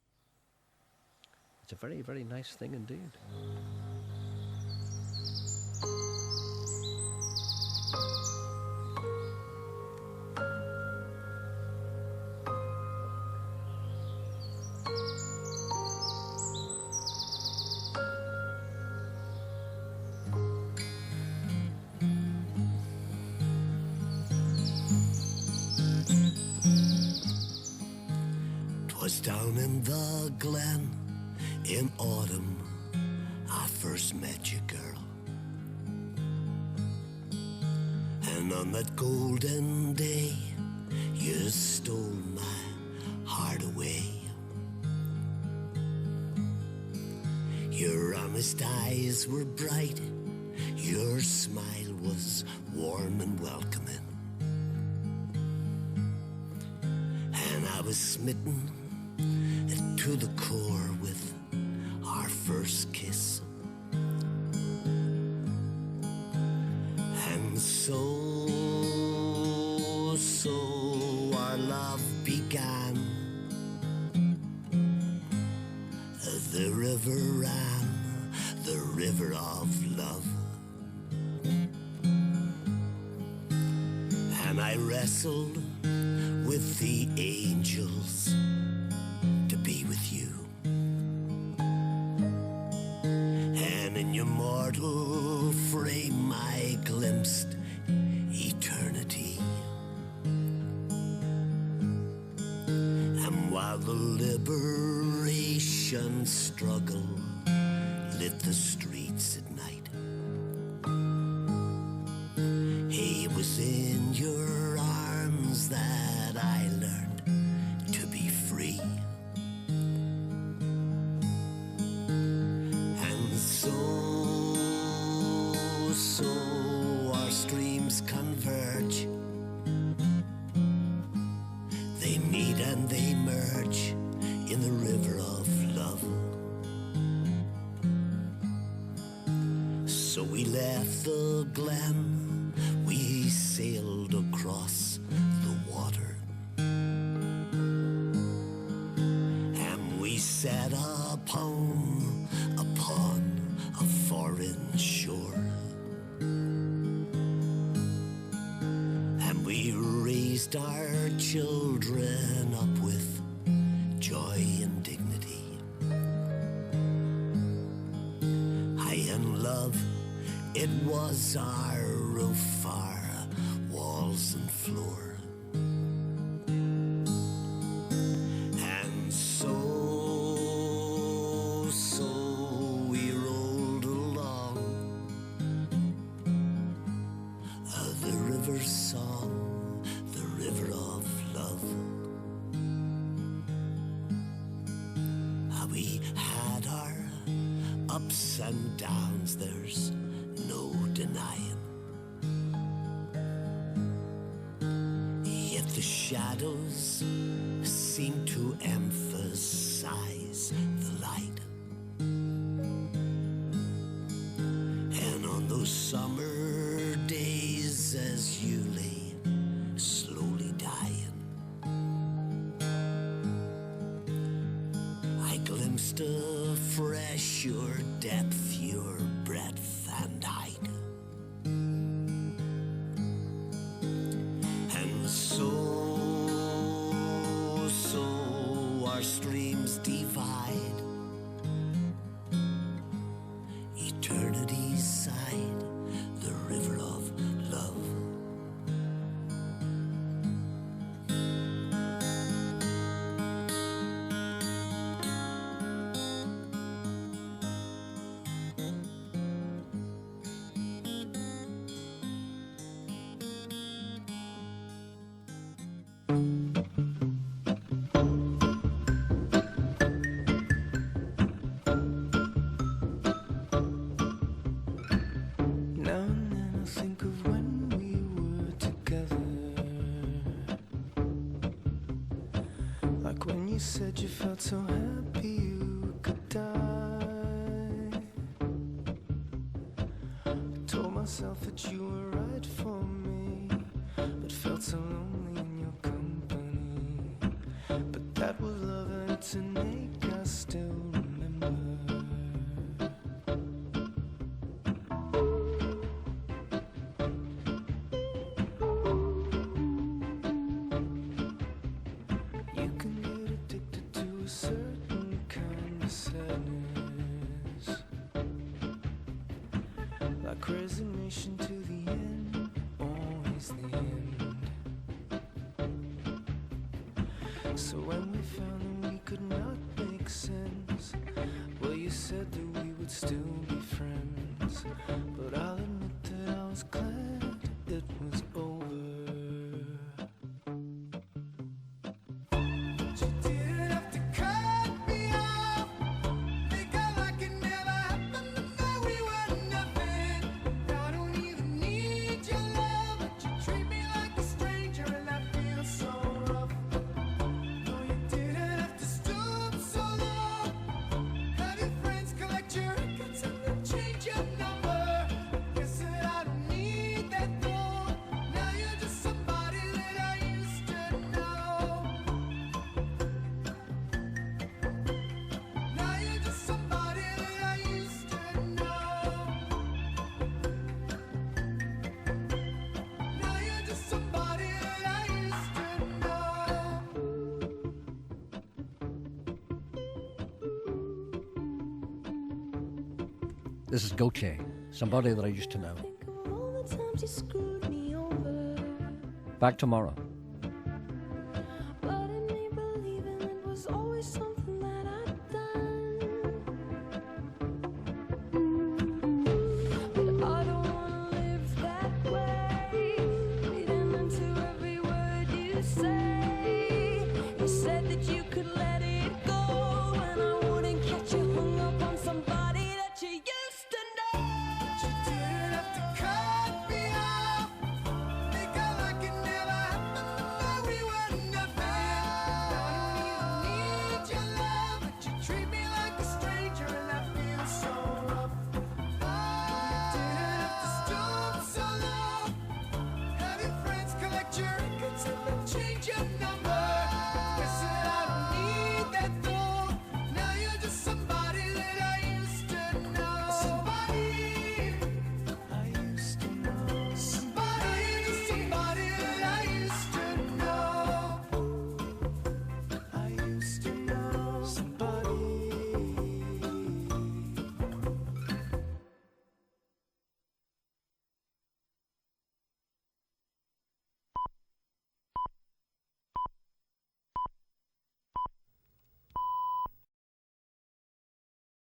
It's a very, very nice thing indeed. Was down in the glen in autumn I first met you, girl. And on that golden day you stole my heart away. Your honest eyes were bright, your smile was warm and welcoming, and I was smitten to the core with our first kiss. And so our love began. The river ran, the river of love. And I wrestled with the angels to be with you. And in your mortal frame I glimpsed eternity. And while the liberation struggle lit the streets at night, it was in your arms that I learned to be free. And so our streams converge. They meet and they merge in the river of love. So we left the glen, we sailed across the water, and we sat upon a pond children up with joy and dignity. High and love, it was our roof, our walls and floor. And so we rolled along, the river's song, the river of love. We had our ups and downs, there's no denying. Yet the shadows seem to emphasize the light. And on those summer days as you lay slowly dying, I glimpsed a fresh, your depth, your breadth and height. And so our streams divide, eternity's side, the river of love. Now and then I think of when we were together, like when you said you felt so happy you could die. I told myself that you were right for me, but felt so lonely in your company. But that was love, and it's an ache I still remember. You can get addicted to a certain kind of sadness, like resignation to the end, always the end. So when we found that we could not make sense, well, you said that we would still be friends. But I'll admit that I was glad it was over. This is Gautier, somebody that I used to know. Back tomorrow. You said that you could let